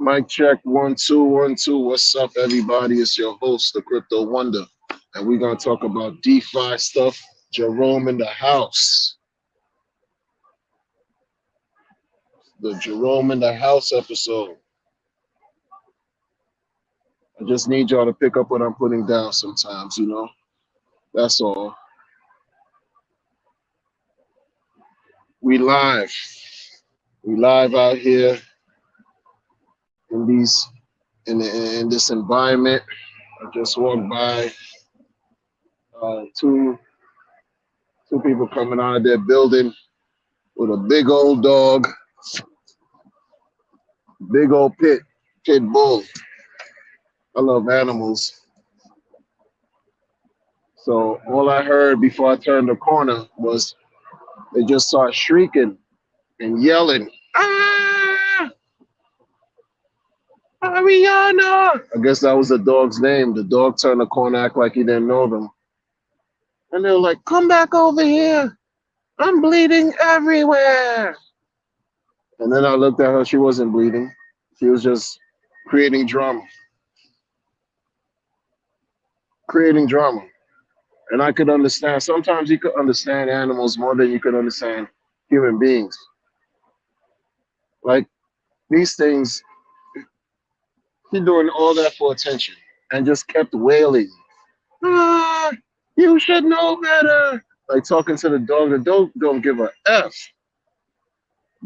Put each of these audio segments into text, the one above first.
Mic check 1 2 1 2. What's up, everybody? It's your host, the Crypto Wonder, and we're gonna talk about DeFi stuff. Jerome in the house, the Jerome in the house episode. I just need y'all to pick up what I'm putting down. Sometimes, that's all. We live. We live out here in this environment. I just walked by two people coming out of their building with a big old dog, big old pit bull. I love animals. So all I heard before I turned the corner was they just start shrieking and yelling, "Ah, Ariana!" I guess that was the dog's name. The dog turned the corner, act like he didn't know them. And they were like, "Come back over here. I'm bleeding everywhere." And then I looked at her. She wasn't bleeding. She was just creating drama. Creating drama. And I could understand. Sometimes you could understand animals more than you could understand human beings. Like these things, she doing all that for attention and just kept wailing. Ah, you should know better. Like talking to the dog. The dog don't give a F.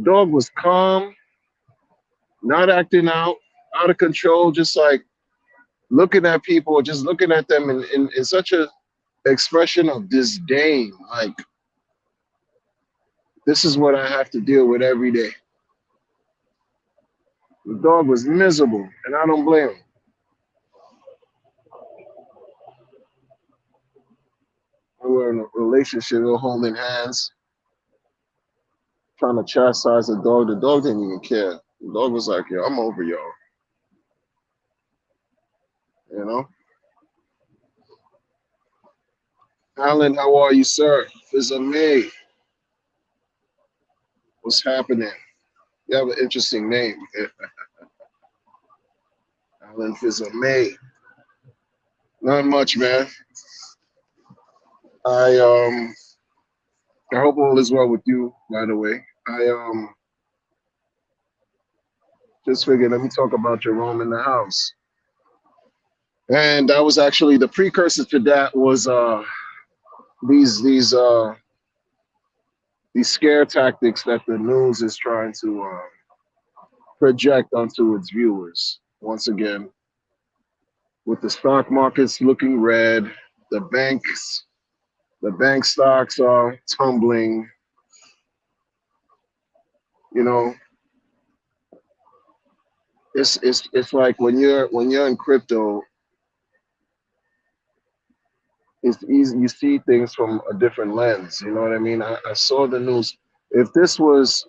Dog was calm, not acting out of control, just like looking at people, just looking at them in such a expression of disdain. Like, this is what I have to deal with every day. The dog was miserable, and I don't blame him. We were in a relationship, we were holding hands, trying to chastise the dog. The dog didn't even care. The dog was like, "Yo, I'm over y'all." You know? Alan, how are you, sir? May. What's happening? You have an interesting name. Alan May. Not much, man. I I hope all is well with you, by the way. I just figured let me talk about Jerome in the house. And that was actually the precursor to that was these these uh these scare tactics that the news is trying to project onto its viewers. Once again, with the stock markets looking red, the banks, the bank stocks are tumbling. You know, it's like when you're in crypto, it's easy. You see things from a different lens. You know what I mean? I saw the news. If this was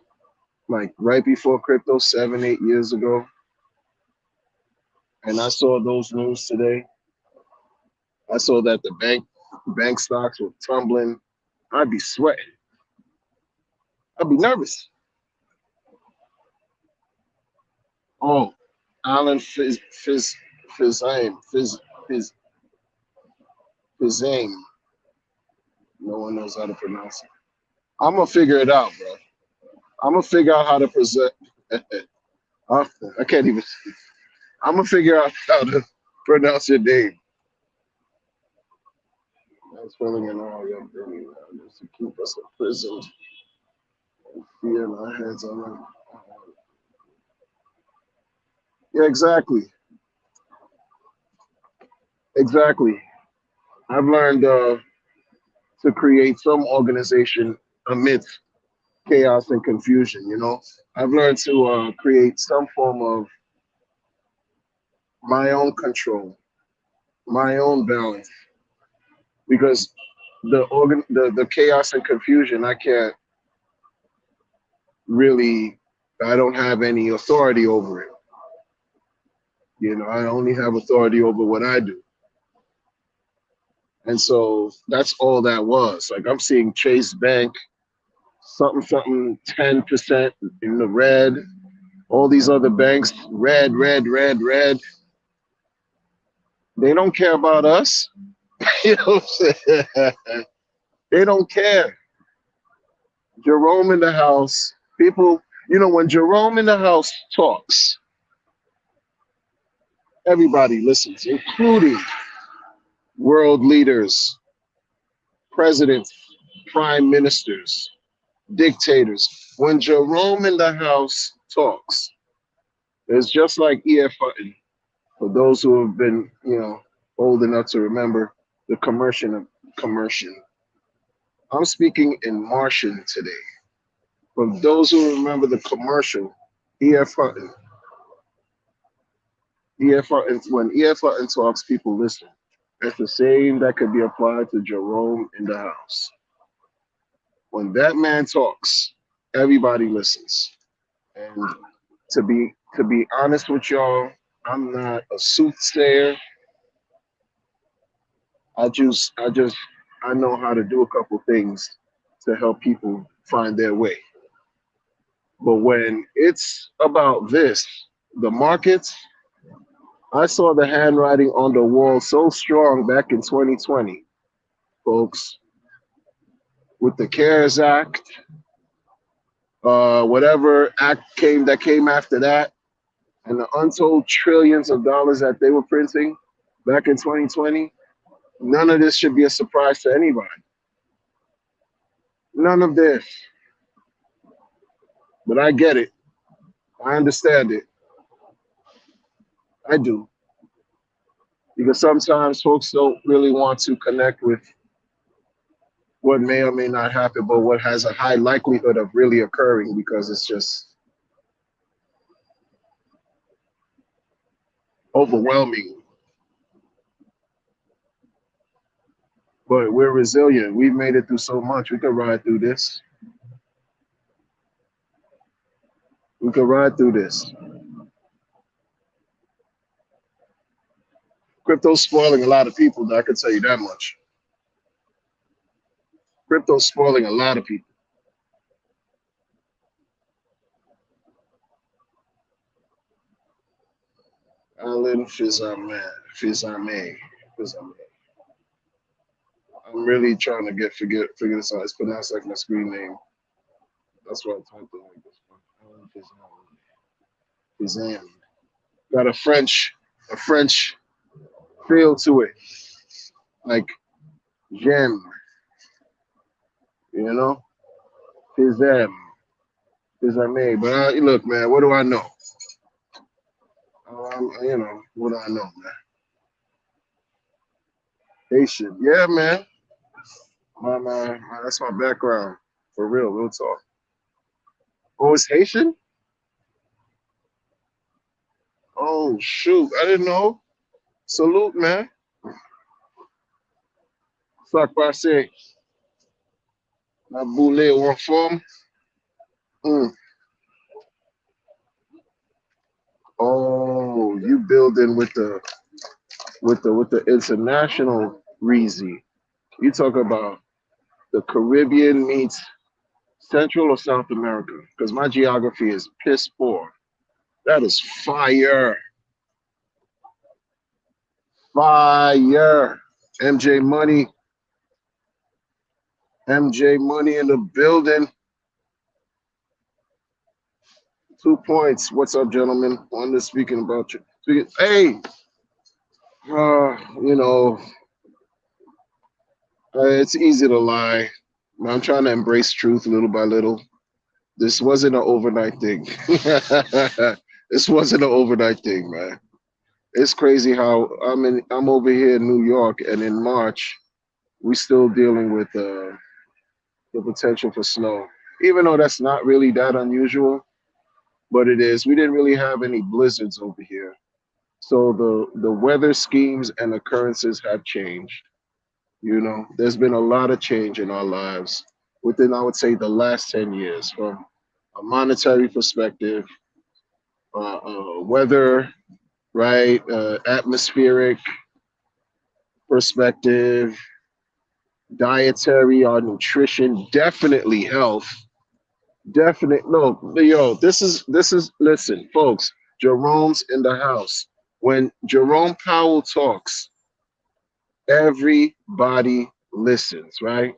like right before crypto, 7 8 years ago, and I saw those news today, I saw that the bank stocks were tumbling. I'd be sweating. I'd be nervous. Oh, Alan Fizz Fizame. No one knows how to pronounce it. I'm gonna figure it out, bro. I'm gonna figure out how to present. I can't even. I'm gonna figure out how to pronounce your name. That's filling in all your things just to keep us imprisoned and fear in our heads. I'm like, yeah, exactly, exactly. I've learned to create some organization amidst chaos and confusion. I've learned to create some form of my own control, my own balance, because the chaos and confusion, I can't really, I don't have any authority over it. I only have authority over what I do. And so that's all that was. Like I'm seeing Chase Bank, something, something, 10% in the red. All these other banks, red, red, red, red. They don't care about us. You know what I'm saying? They don't care. Jerome in the house. People, when Jerome in the house talks, everybody listens, including world leaders, presidents, prime ministers, dictators. When Jerome in the house talks, it's just like E.F. Hutton. For those who have been, old enough to remember the commercial. I'm speaking in Martian today. For those who remember the commercial, E.F. Hutton, E.F. Hutton, when E.F. Hutton talks, people listen. It's the same that could be applied to Jerome in the house. When that man talks, everybody listens. And to be honest with y'all, I'm not a soothsayer. I know how to do a couple things to help people find their way. But when it's about this, the markets, I saw the handwriting on the wall so strong back in 2020, folks, with the CARES Act, whatever act came after that, and the untold trillions of dollars that they were printing back in 2020. None of this should be a surprise to anybody. None of this. But I get it. I understand it. I do. Because sometimes folks don't really want to connect with what may or may not happen, but what has a high likelihood of really occurring because it's just overwhelming. But we're resilient. We've made it through so much. We can ride through this. We can ride through this. Crypto's spoiling a lot of people, though, I can tell you that much. Crypto's spoiling a lot of people. Alan Fizame. Fizame. Fizame. I'm really trying to figure this out. It's pronounced like my screen name. That's why I typed it like this. Alan Fizame. Fizame. Got a French feel to it. Like gem, you know? Fizem. Fizame. But look, man, what do I know? What do I know, man? Haitian. Yeah, man. That's my background. For real talk. Oh, it's Haitian? Oh, shoot. I didn't know. Salute, man. Sac passe. La boule en forme. Mm. Oh, you building with the international Reezy. You talk about the Caribbean meets Central or South America? Because my geography is piss poor. That is fire. Fire. MJ Money. MJ Money in the building. 2 points. What's up, gentlemen? Wanda speaking about you. Hey, uh, you know, it's easy to lie. I'm trying to embrace truth little by little. This wasn't an overnight thing. This wasn't an overnight thing, man. It's crazy how I'm over here in New York, and in March we still dealing with the potential for snow. Even though that's not really that unusual, but it is. We didn't really have any blizzards over here. So the weather schemes and occurrences have changed. There's been a lot of change in our lives within, I would say, the last 10 years from a monetary perspective, weather, right, atmospheric perspective, dietary, our nutrition, definitely health, Definitely. No, yo, this is listen, folks. Jerome's in the house. When Jerome Powell talks, everybody listens, right?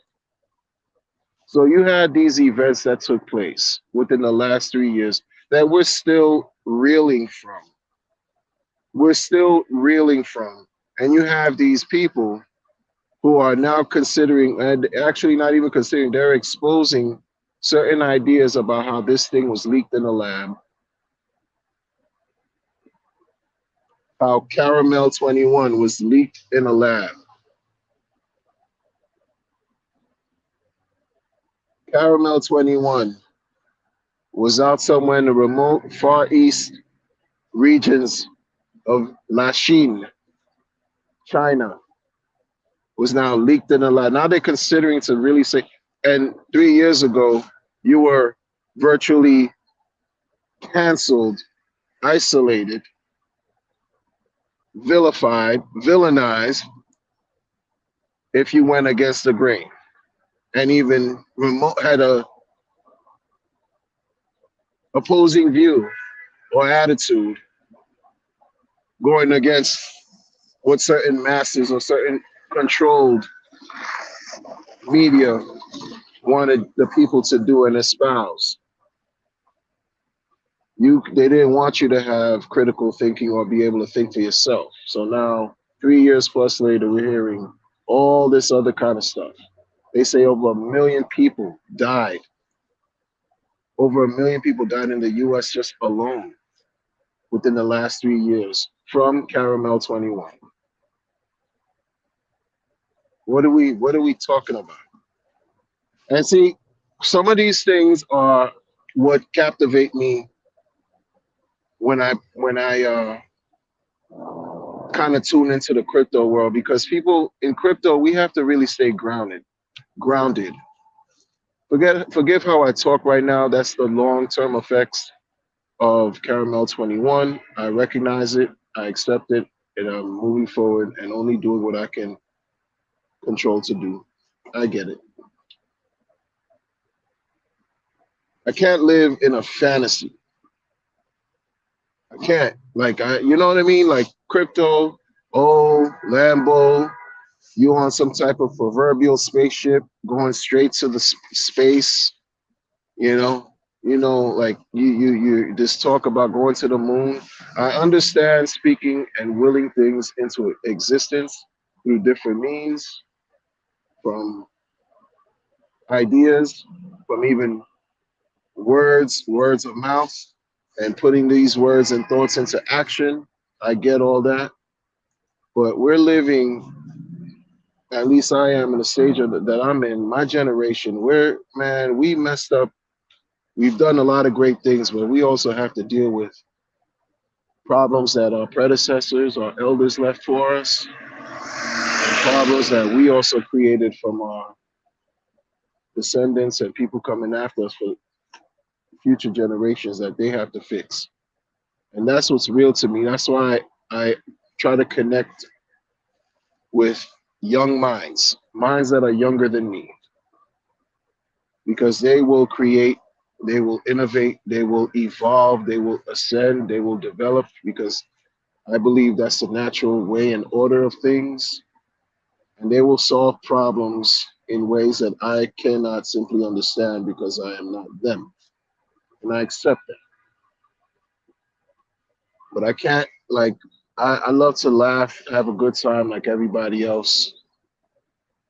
So you had these events that took place within the last 3 years that we're still reeling from. We're still reeling from. And you have these people who are now considering, and actually not even considering, they're exposing certain ideas about how this thing was leaked in the lab, how Caramel 21 was leaked in a lab. Caramel 21 was out somewhere in the remote Far East regions of Lachine, China, was now leaked in a lab. Now they're considering to really say, and 3 years ago, you were virtually canceled, isolated, vilified, villainized if you went against the grain and even remote had a opposing view or attitude going against what certain masses or certain controlled media wanted the people to do and espouse. They didn't want you to have critical thinking or be able to think for yourself. So now 3 years plus later we're hearing all this other kind of stuff. They say over 1 million people died. Over 1 million people died in the US just alone within the last 3 years from Caramel 21. What are we talking about? And see, some of these things are what captivate me when I kind of tune into the crypto world, because people in crypto, we have to really stay grounded. Grounded. Forgive how I talk right now. That's the long term effects of Caramel 21. I recognize it, I accept it, and I'm moving forward and only doing what I can control to do. I get it. I can't live in a fantasy. I can't. You know what I mean? Like crypto, oh, Lambo, you on some type of proverbial spaceship going straight to the space, you know? Like this talk about going to the moon. I understand speaking and willing things into existence through different means, from ideas, from even words of mouth, and putting these words and thoughts into action. I get all that, but we're living, at least I am in the stage that I'm in, my generation, where, man, we messed up. We've done a lot of great things, but we also have to deal with problems that our predecessors, our elders left for us, and problems that we also created from our descendants and people coming after us for future generations that they have to fix. And that's what's real to me. That's why I try to connect with young minds that are younger than me, because they will create, they will innovate, they will evolve, they will ascend, they will develop, because I believe that's the natural way and order of things. And they will solve problems in ways that I cannot simply understand because I am not them. And I accept that. But I can't, like, I love to laugh, have a good time like everybody else.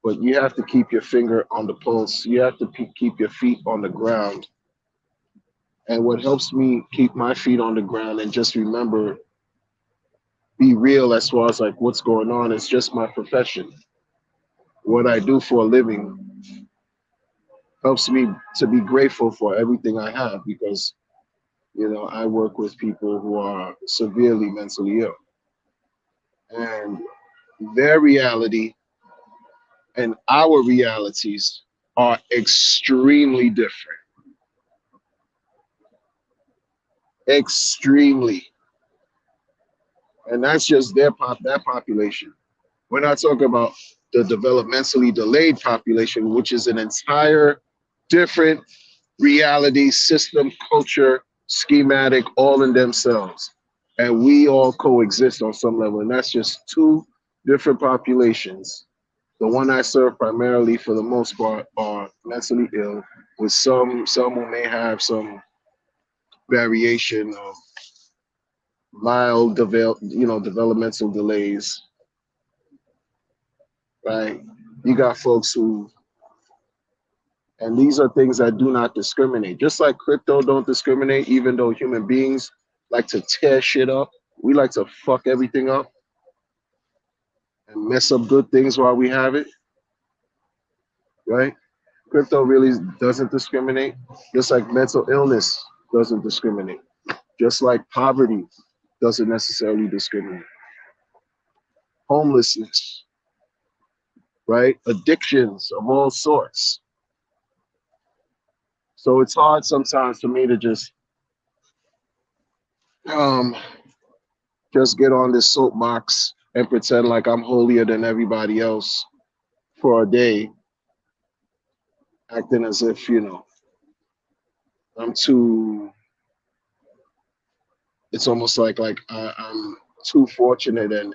But you have to keep your finger on the pulse. You have to keep your feet on the ground. And what helps me keep my feet on the ground and just remember, be real as far as like what's going on, is just my profession. What I do for a living helps me to be grateful for everything I have, because I work with people who are severely mentally ill, and their reality and our realities are extremely different. Extremely. And that's just that population. We're not talking about the developmentally delayed population, which is an entire different reality, system, culture, schematic, all in themselves. And we all coexist on some level. And that's just two different populations. The one I serve primarily for the most part are mentally ill, with some who may have some variation of mild developmental delays, right? You got folks who, and these are things that do not discriminate. Just like crypto don't discriminate, even though human beings like to tear shit up, we like to fuck everything up and mess up good things while we have it, right? Crypto really doesn't discriminate, just like mental illness doesn't discriminate, just like poverty doesn't necessarily discriminate, homelessness, right? Addictions of all sorts. So it's hard sometimes for me to um, just get on this soapbox and pretend like I'm holier than everybody else for a day, acting as if, I'm too, it's almost like I'm too fortunate and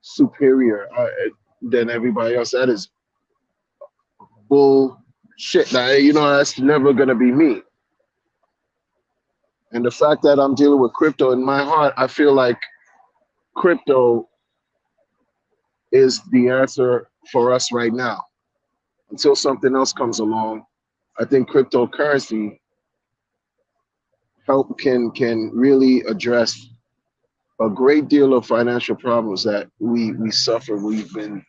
superior than everybody else. That is bullshit. That's never going to be me. And the fact that I'm dealing with crypto in my heart, I feel like crypto is the answer for us right now. Until something else comes along, I think cryptocurrency can really address a great deal of financial problems that we suffer. We've been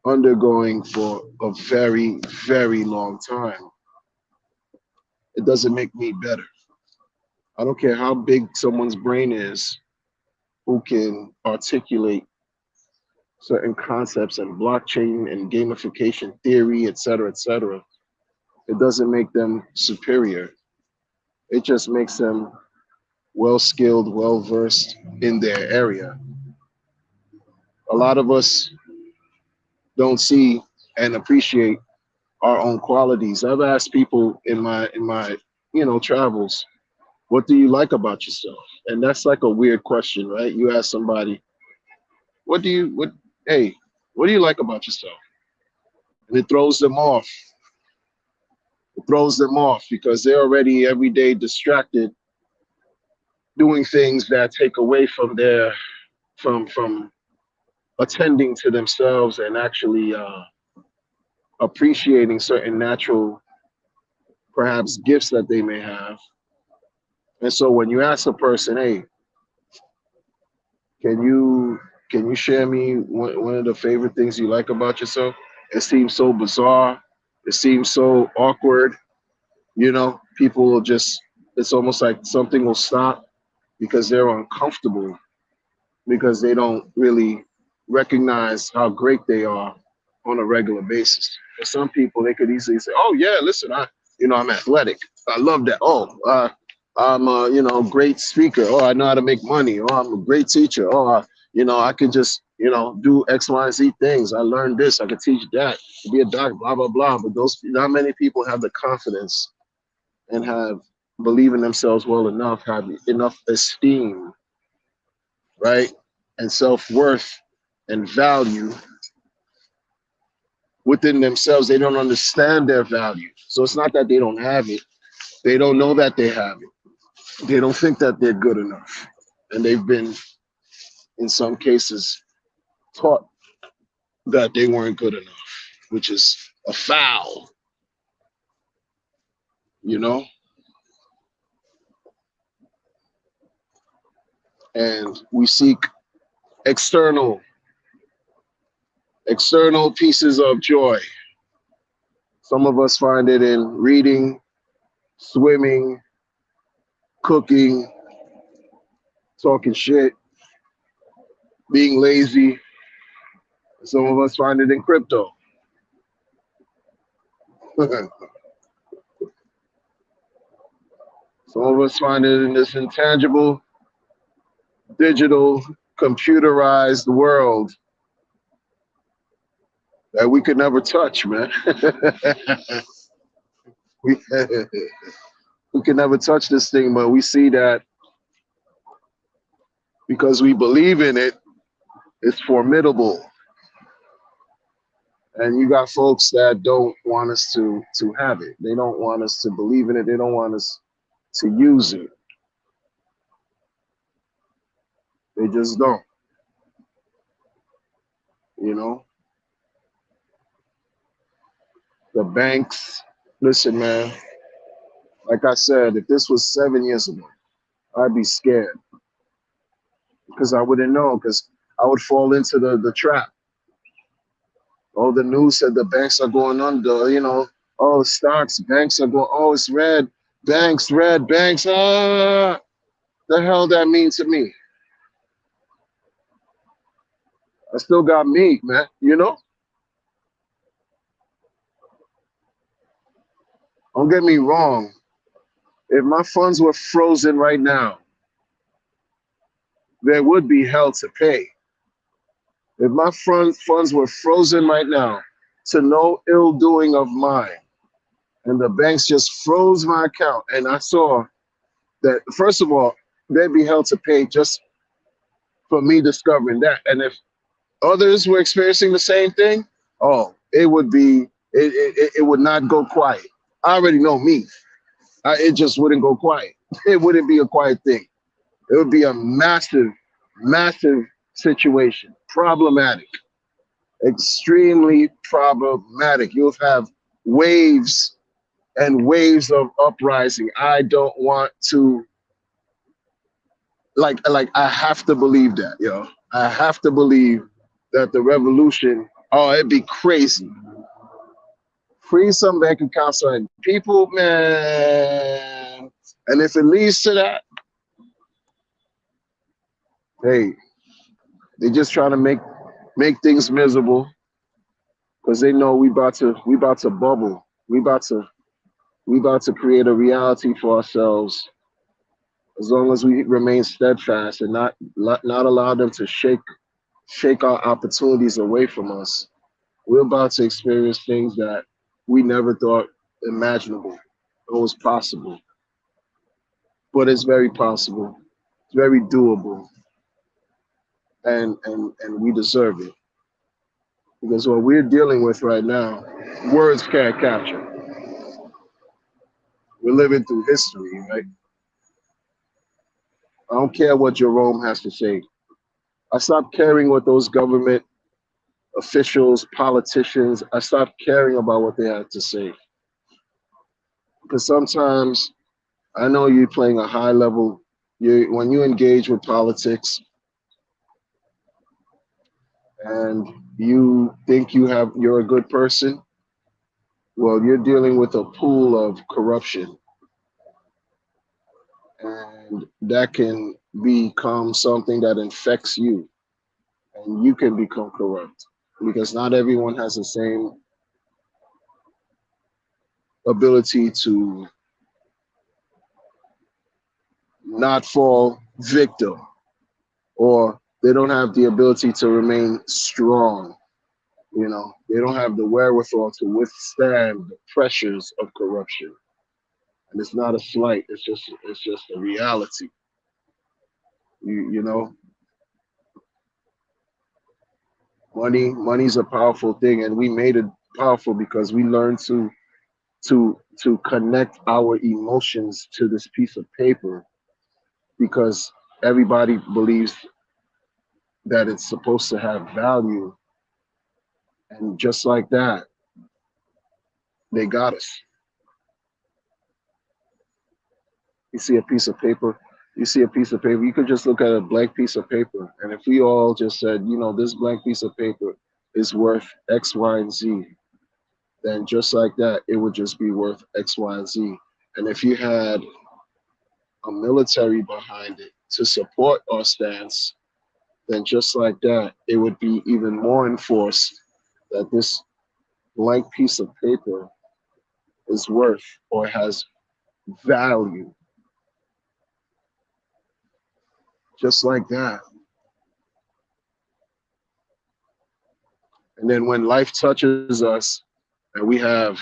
undergoing for a very, very long time. It doesn't make me better. I don't care how big someone's brain is who can articulate certain concepts and blockchain and gamification theory, et cetera, et cetera. It doesn't make them superior. It just makes them well skilled, well versed in their area. A lot of us don't see and appreciate our own qualities. I've asked people in my travels, what do you like about yourself? And that's like a weird question, right? You ask somebody, what hey, what do you like about yourself? And it throws them off. It throws them off because they're already every day distracted doing things that take away from their from attending to themselves and actually appreciating certain natural perhaps gifts that they may have. And so when you ask a person, hey, can you can you share me one of the favorite things you like about yourself? It seems so bizarre. It seems so awkward. People will just, it's almost like something will stop because they're uncomfortable because they don't really recognize how great they are on a regular basis. For some people, they could easily say, "Oh yeah, listen, I'm athletic. I love that. Oh, I'm a, great speaker. Oh, I know how to make money. Oh, I'm a great teacher. Oh, I can just, do X, Y, and Z things. I learned this. I can teach that. Be a doctor. Blah blah blah." But not many people have the confidence and have believe in themselves well enough, have enough esteem, right, and self-worth and value within themselves. They don't understand their value. So it's not that they don't have it. They don't know that they have it. They don't think that they're good enough. And they've been, in some cases, taught that they weren't good enough, which is a foul, you know? And we seek external, external pieces of joy. Some of us find it in reading, swimming, cooking, talking shit, being lazy. Some of us find it in crypto. Some of us find it in this intangible, digital, computerized world that we could never touch, man. We we can never touch this thing, but we see that because we believe in it, it's formidable. And you got folks that don't want us to have it. They don't want us to believe in it. They don't want us to use it. They just don't. You know, the banks. Listen, man. Like I said, if this was 7 years ago, I'd be scared because I wouldn't know because I would fall into the trap. All the news said the banks are going under. You know, oh stocks, banks are going. Oh, it's red. Banks, red banks. Ah, the hell that mean to me? I still got me, man. You know, don't get me wrong. If my funds were frozen right now, there would be hell to pay. If my funds were frozen right now to no ill doing of mine, and the banks just froze my account, and I saw that, first of all, there'd be hell to pay just for me discovering that. And if others were experiencing the same thing, oh, it would be, it would not go quiet. I already know me. It just wouldn't go quiet. It wouldn't be a quiet thing. It would be a massive, massive situation, problematic, extremely problematic. You'll have waves and waves of uprising. I don't want to like I have to believe that, yo. I have to believe that the revolution, oh, it'd be crazy. Freeze some bank accounts on people, man. And if it leads to that, hey, they just trying to make things miserable because they know we about to bubble. We about to create a reality for ourselves as long as we remain steadfast and not allow them to shake our opportunities away from us. We're about to experience things that we never thought imaginable or was possible. But it's very possible. It's very doable, and we deserve it because what we're dealing with right now, words can't capture. We're living through history, right? I don't care what Jerome has to say. I stopped caring what those government officials, politicians, I stopped caring about what they had to say. Because sometimes I know you're playing a high level, when you engage with politics and you think you're a good person, well, you're dealing with a pool of corruption. And that can become something that infects you and you can become corrupt because not everyone has the same ability to not fall victim, or they don't have the ability to remain strong. You know, they don't have the wherewithal to withstand the pressures of corruption. And it's not a slight, it's just a reality. You know, money's a powerful thing, and we made it powerful because we learned to connect our emotions to this piece of paper because everybody believes that it's supposed to have value. And just like that, they got us. You see a piece of paper, you see a piece of paper, you could just look at a blank piece of paper. And if we all just said, you know, this blank piece of paper is worth X, Y, and Z, then just like that, it would just be worth X, Y, and Z. And if you had a military behind it to support our stance, then just like that, it would be even more enforced that this blank piece of paper is worth or has value. Just like that. And then when life touches us and we have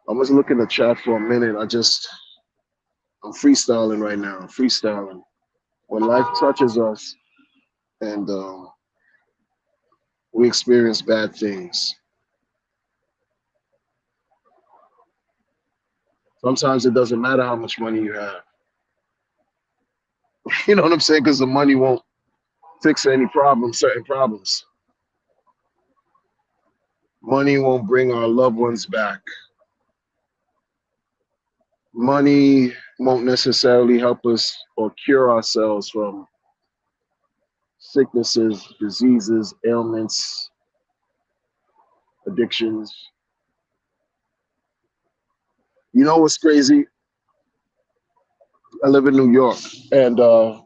I was looking at the chat for a minute. I'm freestyling right now. I'm freestyling. When life touches us and we experience bad things, sometimes it doesn't matter how much money you have. You know what I'm saying? Because the money won't fix any problems, certain problems. Money won't bring our loved ones back. Money won't necessarily help us or cure ourselves from sicknesses, diseases, ailments, addictions. You know what's crazy? I live in New York, and the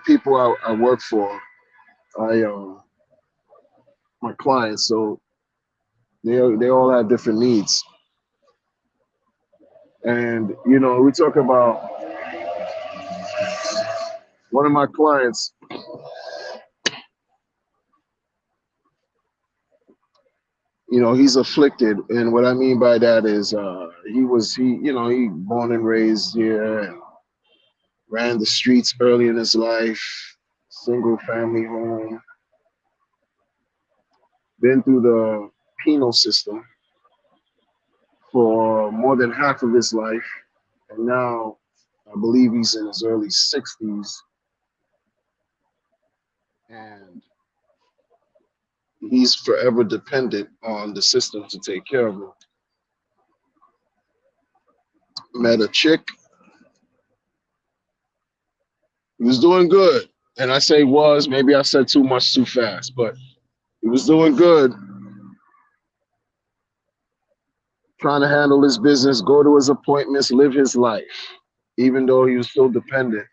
people I work for, I my clients, so they all have different needs. And we talk about one of my clients. He's afflicted, and what I mean by that is he born and raised here and ran the streets early in his life, single family home, been through the penal system for more than half of his life, and now I believe he's in his early 60s, and he's forever dependent on the system to take care of him. Met a chick, he was doing good. And I say was, maybe I said too much too fast, but he was doing good, trying to handle his business, go to his appointments, live his life, even though he was still dependent.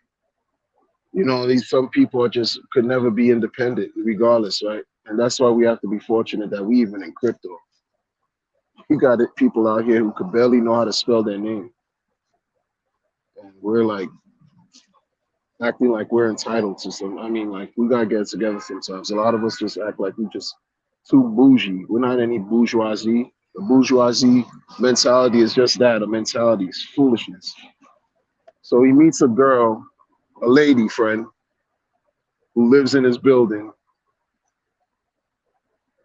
These some people could never be independent regardless, right? And that's why we have to be fortunate that we even in crypto. You got people out here who could barely know how to spell their name. And we're like acting like we're entitled to some. I mean, like we gotta get it together sometimes. A lot of us just act like we just too bougie. We're not any bourgeoisie. The bourgeoisie mentality is just that, a mentality. It's foolishness. So he meets a girl, a lady friend, who lives in his building,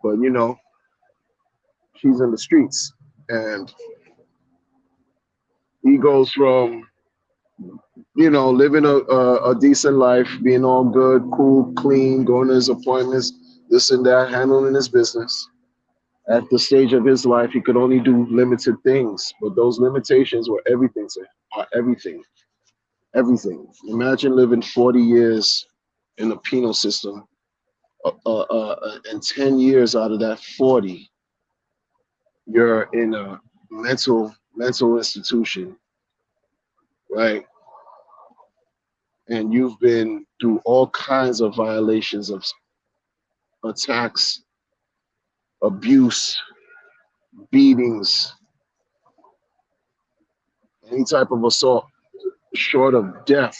but she's in the streets. And he goes from, living a decent life, being all good, cool, clean, going to his appointments, this and that, handling his business. At the stage of his life, he could only do limited things, but those limitations were everything to him, everything, everything. Imagine living 40 years in the penal system, and 10 years out of that 40, you're in a mental institution, right? And you've been through all kinds of violations of attacks, abuse, beatings, any type of assault short of death,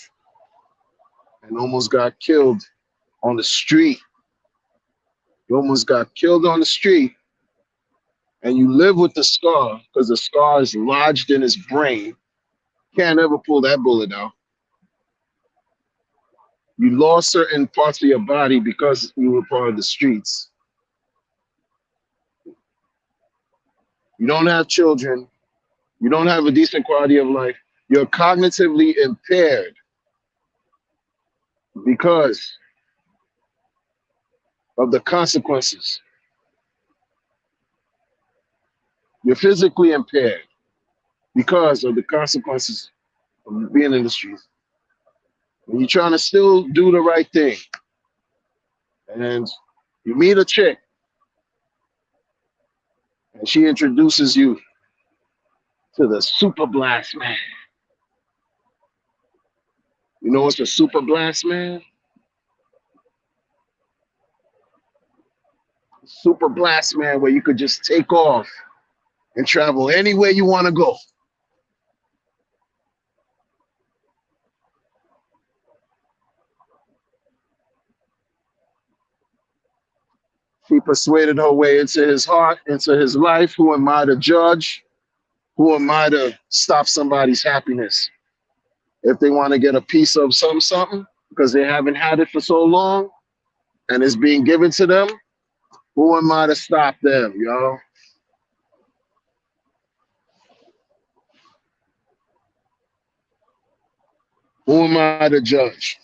and almost got killed on the street. You almost got killed on the street, and you live with the scar because the scar is lodged in his brain. Can't ever pull that bullet out. You lost certain parts of your body because you were part of the streets. You don't have children. You don't have a decent quality of life. You're cognitively impaired because of the consequences. You're physically impaired because of the consequences of being in the streets. And you're trying to still do the right thing. And you meet a chick, and she introduces you to the super blast man. You know what's a super blast man? Super blast man, where you could just take off and travel anywhere you want to go. She persuaded her way into his heart, into his life. Who am I to judge? Who am I to stop somebody's happiness? If they want to get a piece of something because they haven't had it for so long and it's being given to them, who am I to stop them, yo? Who am I to judge?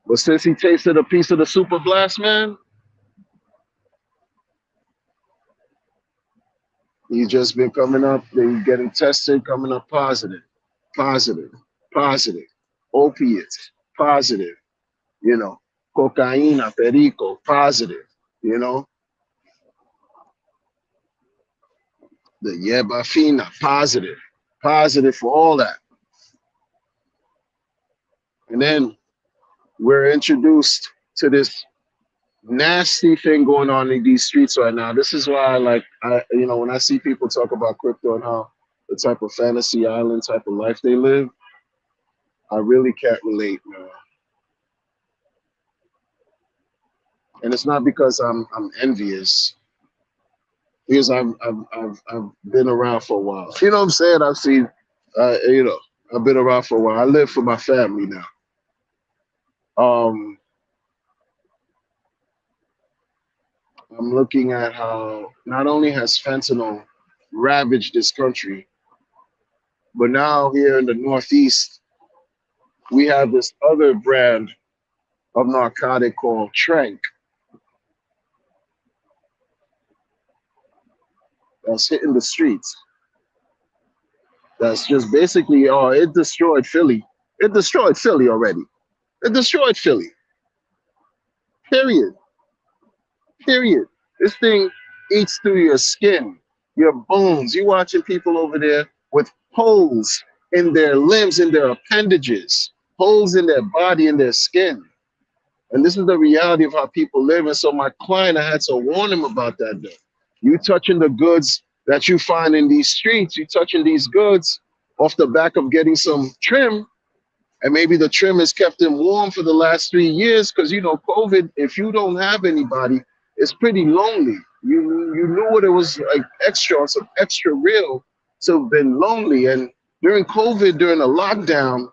But since he tasted a piece of the super blast, man, he's just been coming up, he's getting tested, coming up positive, positive, positive, opiates, positive, you know, cocaína, perico, positive, you know, the yerba fina, positive, positive for all that. And then we're introduced to this nasty thing going on in these streets right now. This is why, when I see people talk about crypto and how the type of fantasy island type of life they live, I really can't relate, man. And it's not because I'm envious, because I've been around for a while. You know what I'm saying? I've seen, I've been around for a while. I live for my family now. Um, I'm looking at how not only has fentanyl ravaged this country, but now here in the Northeast, we have this other brand of narcotic called Trank that's hitting the streets. That's just basically, it destroyed Philly. It destroyed Philly already. It destroyed Philly. Period. Period. This thing eats through your skin, your bones. You watching people over there with holes in their limbs, in their appendages, holes in their body, in their skin. And this is the reality of how people live. And so my client, I had to warn him about that day. You touching the goods that you find in these streets, you touching these goods off the back of getting some trim, and maybe the trim has kept them warm for the last 3 years because, COVID, if you don't have anybody, it's pretty lonely. You knew what it was like extra, some extra real to have been lonely. And during COVID, during a lockdown,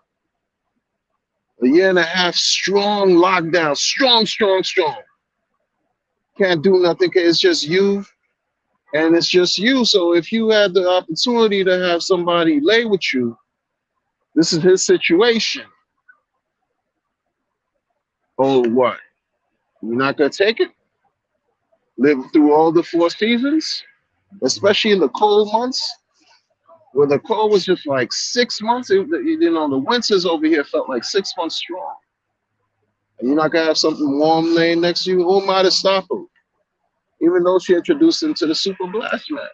a year and a half, strong lockdown, strong, strong, strong. Can't do nothing. It's just you, and it's just you. So if you had the opportunity to have somebody lay with you, this is his situation. Oh, what? You're not gonna take it? Live through all the 4 seasons, especially in the cold months, where the cold was just like 6 months. The winters over here felt like 6 months strong. And you're not gonna have something warm laying next to you. Who am I to stop him? Even though she introduced him to the super blast man,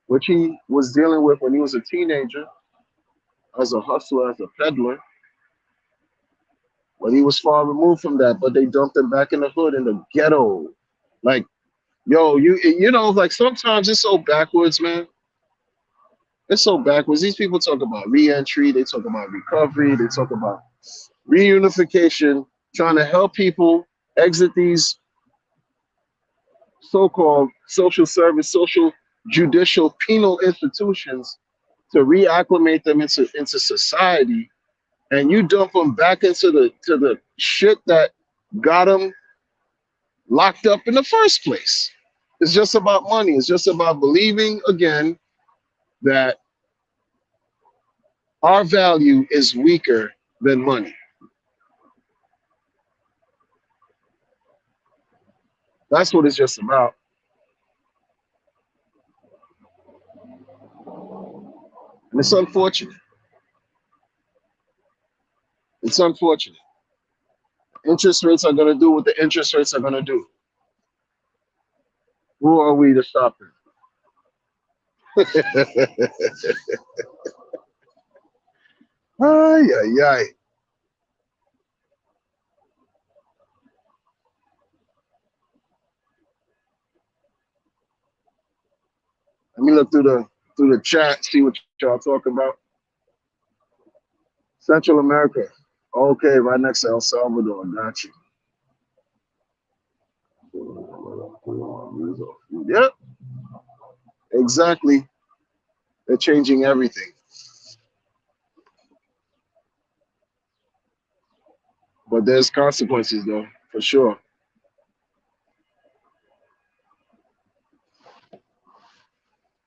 which he was dealing with when he was a teenager as a hustler, as a peddler. But he was far removed from that. But they dumped him back in the hood, in the ghetto. Like, yo, like sometimes it's so backwards, man. It's so backwards. These people talk about re-entry, they talk about recovery, they talk about reunification, trying to help people exit these so-called social service, social judicial penal institutions to reacclimate them into society, and you dump them back into the shit that got them locked up in the first place. It's just about money. It's just about believing again that our value is weaker than money. That's what it's just about. And it's unfortunate. It's unfortunate. Interest rates are going to do what the interest rates are going to do. Who are we to stop it? Ay, ay, ay. Let me look through the chat, see what y'all talking about. Central America. Okay, right next to El Salvador. Got you. Yep, exactly. They're changing everything. But there's consequences though, for sure.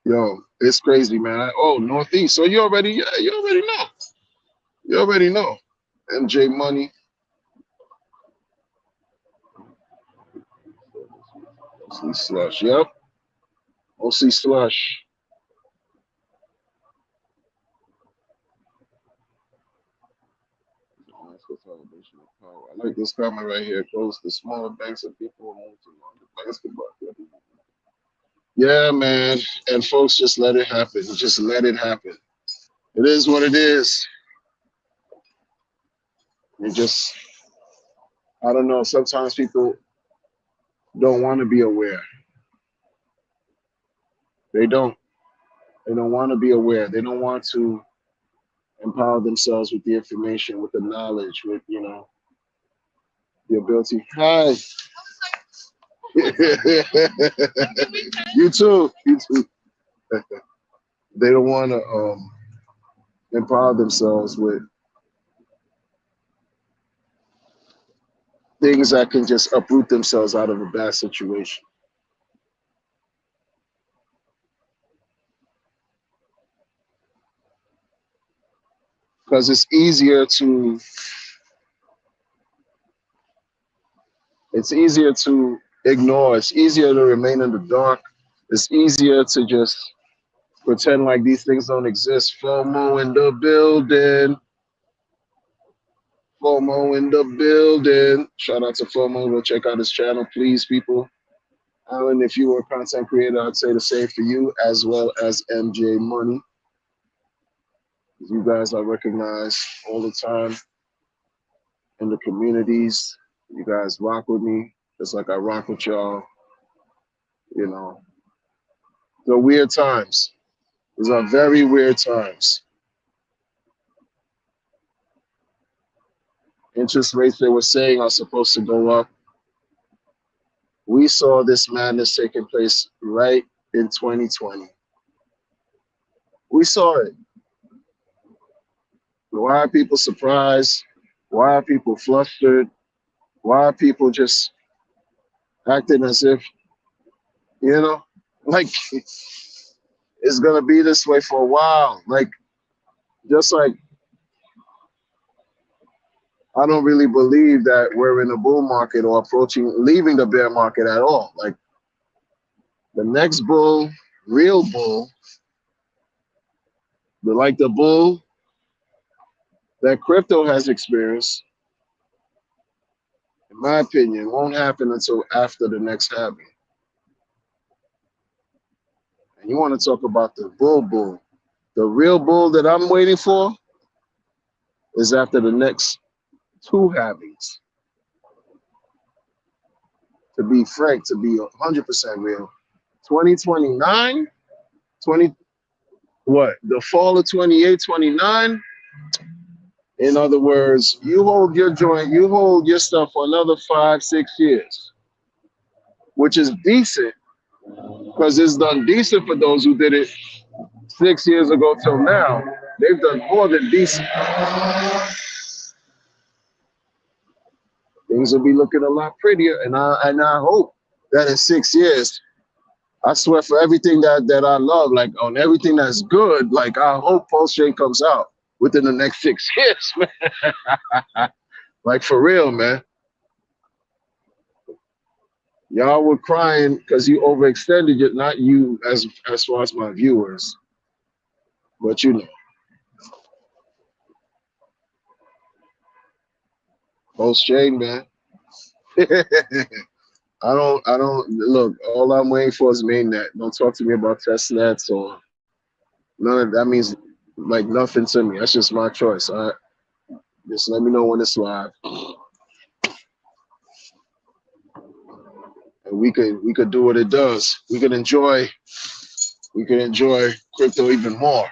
Yo, it's crazy, man. Oh, Northeast. So you already, yeah, you already know. You already know. MJ Money, OC Slush. Yep, OC Slush. I like this comment right here. Close the smaller banks and people who move to larger basketball. Yeah, man. And folks just let it happen. Just let it happen. It is what it is. You just, I don't know. Sometimes people don't want to be aware. They don't. They don't want to be aware. They don't want to empower themselves with the information, with the knowledge, with the ability. Hi. You too. You too. They don't want to empower themselves with things that can just uproot themselves out of a bad situation. Because it's easier to ignore. It's easier to remain in the dark. It's easier to just pretend like these things don't exist. FOMO in the building. FOMO in the building. Shout out to FOMO. Go check out his channel, please, people. Alan, if you were a content creator, I'd say the same for you as well as MJ Money. You guys are recognized all the time in the communities. You guys rock with me, just like I rock with y'all. You know, the weird times. These are very weird times. Interest rates they were saying are supposed to go up. We saw this madness taking place right in 2020. We saw it. Why are people surprised? Why are people flustered? Why are people just acting as if, like it's gonna be this way for a while? Like, just like I don't really believe that we're in a bull market or leaving the bear market at all. Like the next bull, real bull, the bull that crypto has experienced, in my opinion, won't happen until after the next halving. And you want to talk about the bull. The real bull that I'm waiting for is after the next two halvings. To be frank, to be 100% real, 2029, 20, what? The fall of 28, 29. In other words, you hold your joint, you hold your stuff for another 5, 6 years, which is decent because it's done decent for those who did it 6 years ago till now. They've done more than decent. Things will be looking a lot prettier, and I hope that in 6 years, I swear for everything that I love, like on everything that's good, like I hope Pulse Chain comes out within the next 6 years, man. Like for real, man. Y'all were crying because you overextended it, not you as far as my viewers, but Pulse Chain, man. I don't look. All I'm waiting for is mainnet. Don't talk to me about test nets or none of that. Means like nothing to me. That's just my choice. All right, just let me know when it's live, and we could do what it does. We could enjoy crypto even more.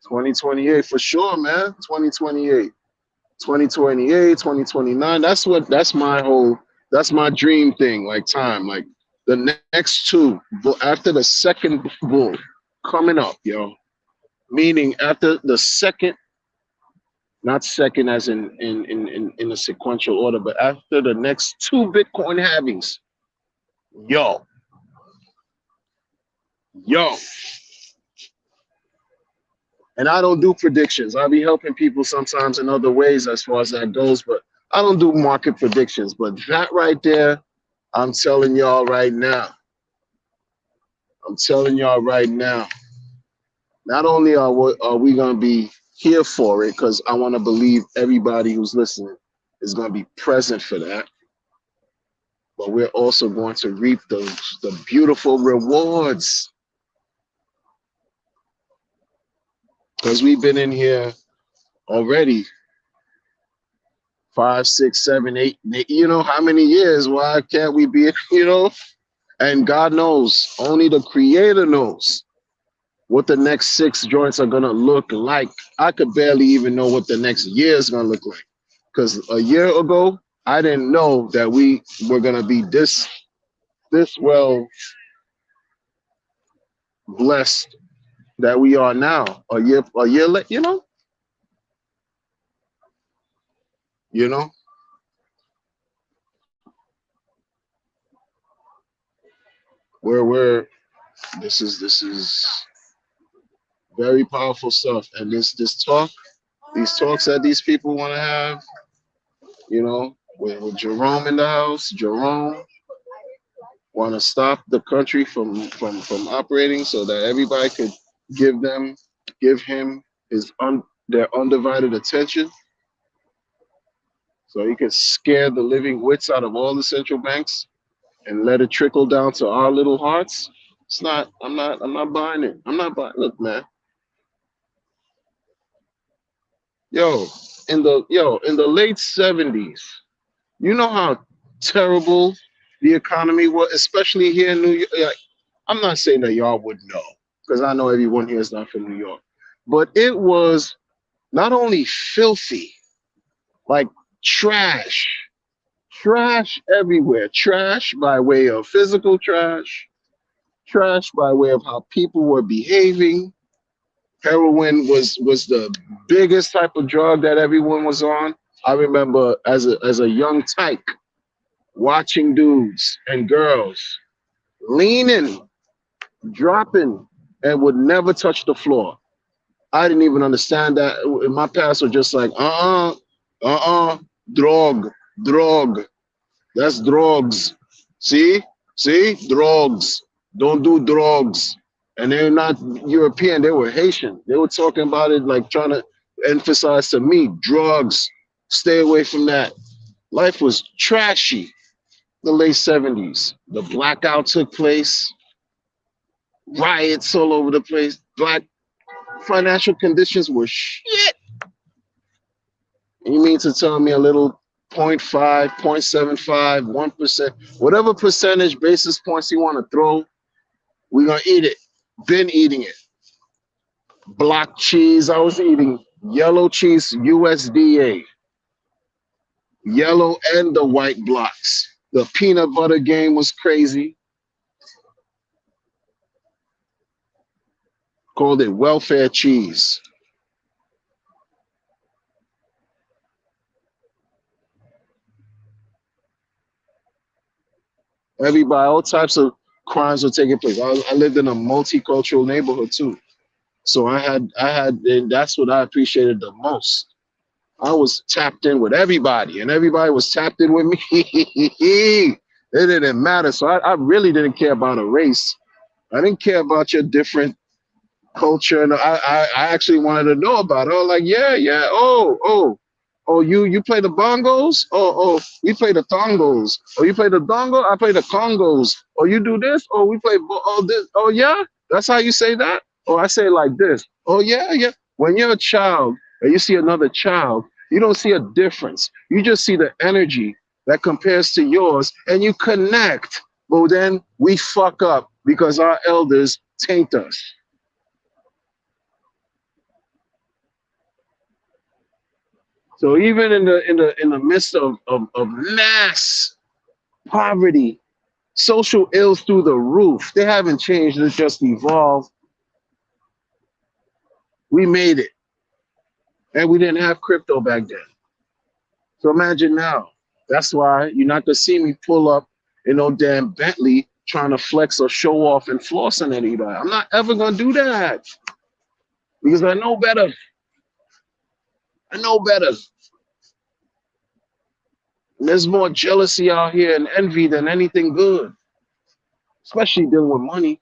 2028 for sure, man. 2028. 2028, 2029. That's my dream thing, like time. Like the next two, after the second bull coming up, yo. Meaning after the second, not second as in a sequential order, but after the next two Bitcoin halvings, yo, yo. And I don't do predictions. I'll be helping people sometimes in other ways as far as that goes, but I don't do market predictions. But that right there, I'm telling y'all right now, I'm telling y'all right now, not only are we going to be here for it, because I want to believe everybody who's listening is going to be present for that, but we're also going to reap the beautiful rewards, because we've been in here already 5, 6, 7, 8, you know, how many years? Why can't we be, you know? And God knows, only the creator knows what the next 6 joints are gonna look like. I could barely even know what the next year is gonna look like. Because a year ago, I didn't know that we were gonna be this well blessed that we are now. A year late, you know, we're this is very powerful stuff. And these talks that these people want to have, with Jerome in the house. Jerome want to stop the country from operating so that everybody could give them give him their undivided attention, so he could scare the living wits out of all the central banks and let it trickle down to our little hearts. It's not. I'm not buying it. I'm not buying. Look, man. Yo, in the late '70s, you know how terrible the economy was, especially here in New York. Like, I'm not saying that y'all would know, because I know everyone here is not from New York, but it was not only filthy, like trash, trash everywhere, trash by way of physical trash, trash by way of how people were behaving. Heroin was the biggest type of drug that everyone was on. I remember as a young tyke watching dudes and girls leaning, dropping, and would never touch the floor. I didn't even understand that. My parents were just like, drug, drug. That's drugs. See? See? Drugs. Don't do drugs. And they're not European, they were Haitian. They were talking about it like trying to emphasize to me, drugs. Stay away from that. Life was trashy. The late '70s. The blackout took place, riots all over the place. Black financial conditions were shit. You mean to tell me a little 0.5, 0.75, 1%, whatever percentage basis points you want to throw, we're going to eat it. Been eating it. Block cheese. I was eating yellow cheese, USDA. Yellow and the white blocks. The peanut butter game was crazy. Called it welfare cheese. Everybody, all types of crimes were taking place. I lived in a multicultural neighborhood too. So and that's what I appreciated the most. I was tapped in with everybody, and everybody was tapped in with me. It didn't matter. So I really didn't care about a race. I didn't care about your different culture, and I actually wanted to know about it. I was like, yeah, oh, you play the bongos? Oh, we play the thongos. Oh, you play the dongo? I play the congos. Oh, you do this? Oh, we play this. Oh, yeah, that's how you say that. Oh, I say it like this. Oh, yeah. When you're a child and you see another child, you don't see a difference. You just see the energy that compares to yours, and you connect. But then we fuck up because our elders taint us. So even in the midst of mass poverty, social ills through the roof, they haven't changed, it's just evolved. We made it. And we didn't have crypto back then. So imagine now. That's why you're not gonna see me pull up in no damn Bentley trying to flex or show off and floss on anybody. I'm not ever gonna do that because I know better. I know better. And there's more jealousy out here and envy than anything good, especially dealing with money.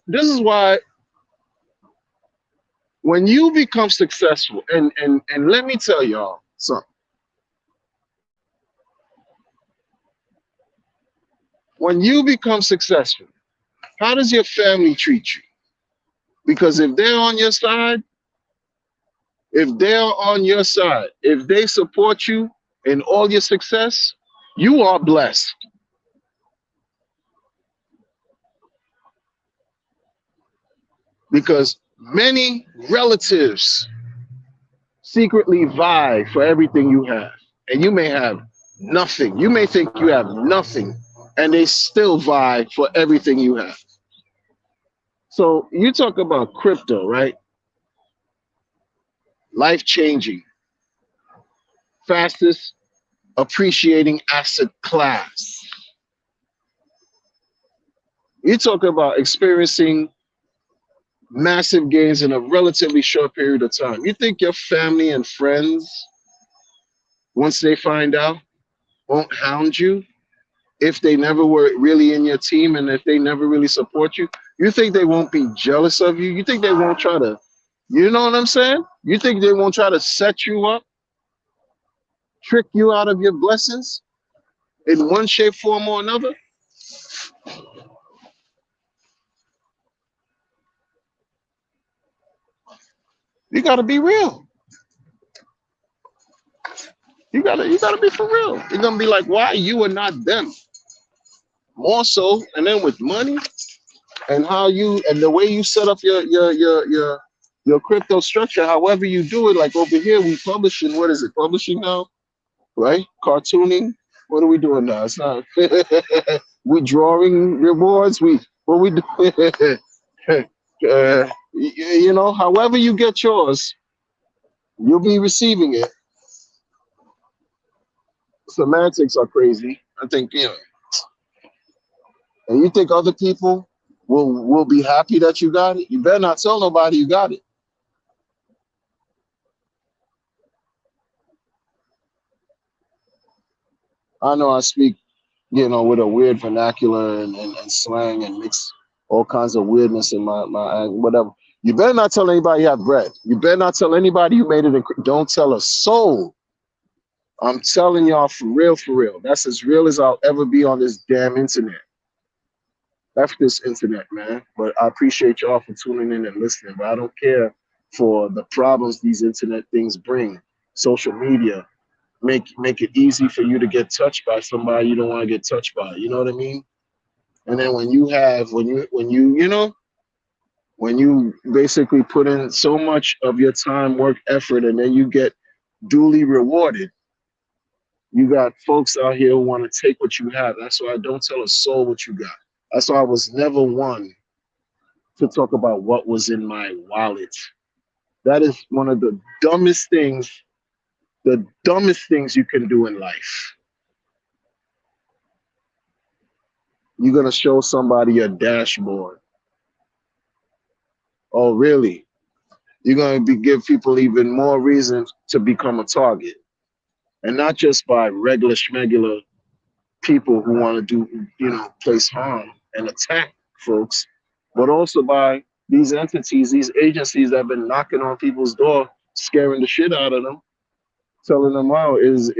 This is why when you become successful, and let me tell y'all something. When you become successful, how does your family treat you? Because if they're on your side, if they support you in all your success, you are blessed. Because many relatives secretly vie for everything you have. And you may have nothing. You may think you have nothing, and they still vie for everything you have. So you talk about crypto, right? Life changing, fastest appreciating asset class. You talk about experiencing massive gains in a relatively short period of time. You think your family and friends, once they find out, won't hound you if they never were really in your team and if they never really support you? You think they won't be jealous of you? You think they won't try to, you know what I'm saying? You think they won't try to set you up, trick you out of your blessings in one shape, form, or another? You gotta be real. You gotta be for real. You're gonna be like, why you and not them? More so, and then with money and how you and the way you set up your crypto structure, however you do it, like over here, we publishing, what is it? Publishing now, right? Cartooning. What are we doing now? It's not we drawing rewards. We what we do however you get yours, you'll be receiving it. Semantics are crazy. I think, and you think other people will be happy that you got it? You better not tell nobody you got it. I know I speak, with a weird vernacular and slang and mix all kinds of weirdness in my whatever. You better not tell anybody you have bread. You better not tell anybody you made it. Don't tell a soul. I'm telling y'all for real, for real. That's as real as I'll ever be on this damn internet. That's this internet, man. But I appreciate y'all for tuning in and listening. But I don't care for the problems these internet things bring. Social media make it easy for you to get touched by somebody you don't want to get touched by. You know what I mean? And then when you basically put in so much of your time, work, effort, and then you get duly rewarded, you got folks out here who want to take what you have. That's why I don't tell a soul what you got. That's why I was never one to talk about what was in my wallet. That is one of the dumbest things you can do in life. You're gonna show somebody your dashboard. Oh, really? You're gonna give people even more reason to become a target, and not just by regular schmegular people who want to do, place harm and attack folks, but also by these entities, these agencies that have been knocking on people's door, scaring the shit out of them, telling them, "Wow, is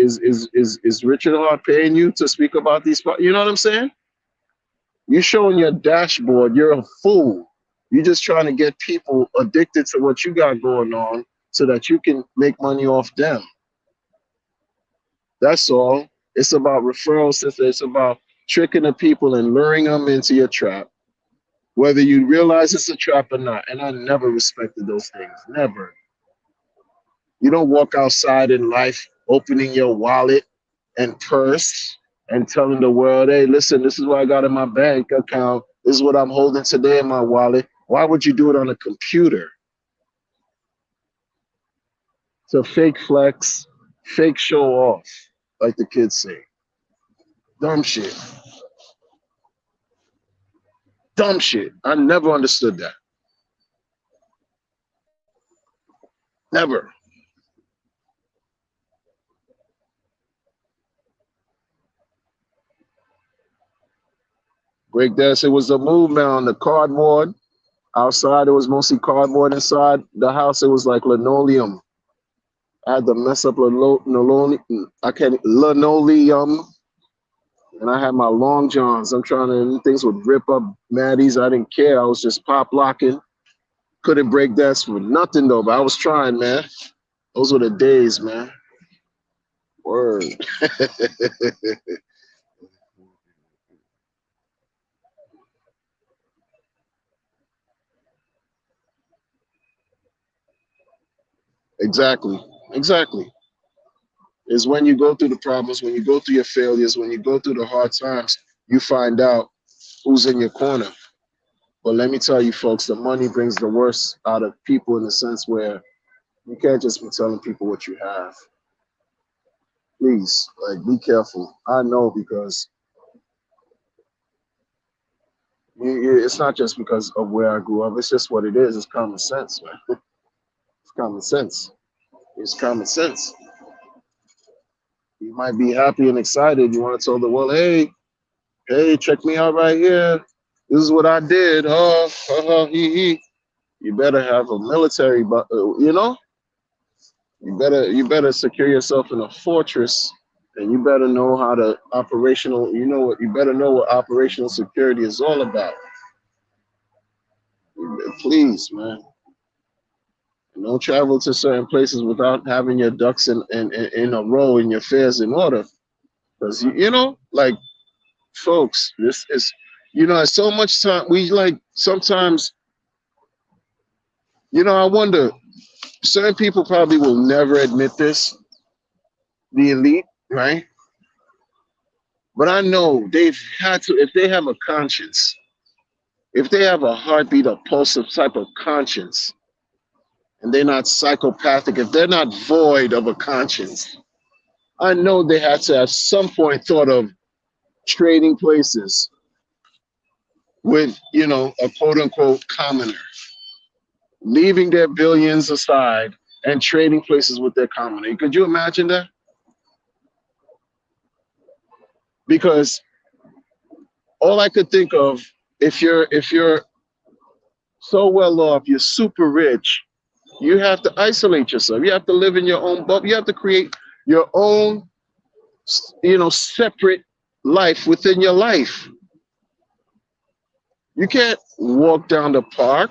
Richard Hart paying you to speak about these?" You know what I'm saying? You're showing your dashboard. You're a fool. You're just trying to get people addicted to what you got going on so that you can make money off them. That's all. It's about referrals. It's about tricking the people and luring them into your trap, whether you realize it's a trap or not. And I never respected those things. Never. You don't walk outside in life opening your wallet and purse and telling the world, hey, listen, this is what I got in my bank account. This is what I'm holding today in my wallet. Why would you do it on a computer? It's a fake flex, fake show off, like the kids say. Dumb shit. Dumb shit. I never understood that. Never. Breakdance, it was a movement on the cardboard. Outside, it was mostly cardboard. Inside the house, it was like linoleum. I had to mess up linoleum, and I had my long johns. I'm trying to, things would rip up Maddies. I didn't care. I was just pop locking. Couldn't break dance for nothing though, but I was trying, man. Those were the days, man. Word. Exactly. Exactly. Is when you go through the problems, when you go through your failures, when you go through the hard times, you find out who's in your corner. But let me tell you, folks, the money brings the worst out of people in the sense where you can't just be telling people what you have. Please, like, be careful. I know because it's not just because of where I grew up. It's just what it is. It's common sense, man. It's common sense. It's common sense. You might be happy and excited. You want to tell the world, hey, check me out right here. This is what I did. He. You better have a military, but you better secure yourself in a fortress, and you better know how to operational. You know what? You better know what operational security is all about. Please, man. Don't travel to certain places without having your ducks in a row and your affairs in order. Because, like, folks, this is, at so much time, we like sometimes, I wonder, certain people probably will never admit this, the elite, right? But I know they've had to, if they have a conscience, if they have a heartbeat, a pulsive type of conscience, and they're not psychopathic, if they're not void of a conscience, I know they had to at some point thought of trading places with, a quote unquote commoner, leaving their billions aside and trading places with their commoner. Could you imagine that? Because all I could think of, if you're so well off, you're super rich, you have to isolate yourself. You have to live in your own bubble. You have to create your own, separate life within your life. You can't walk down the park.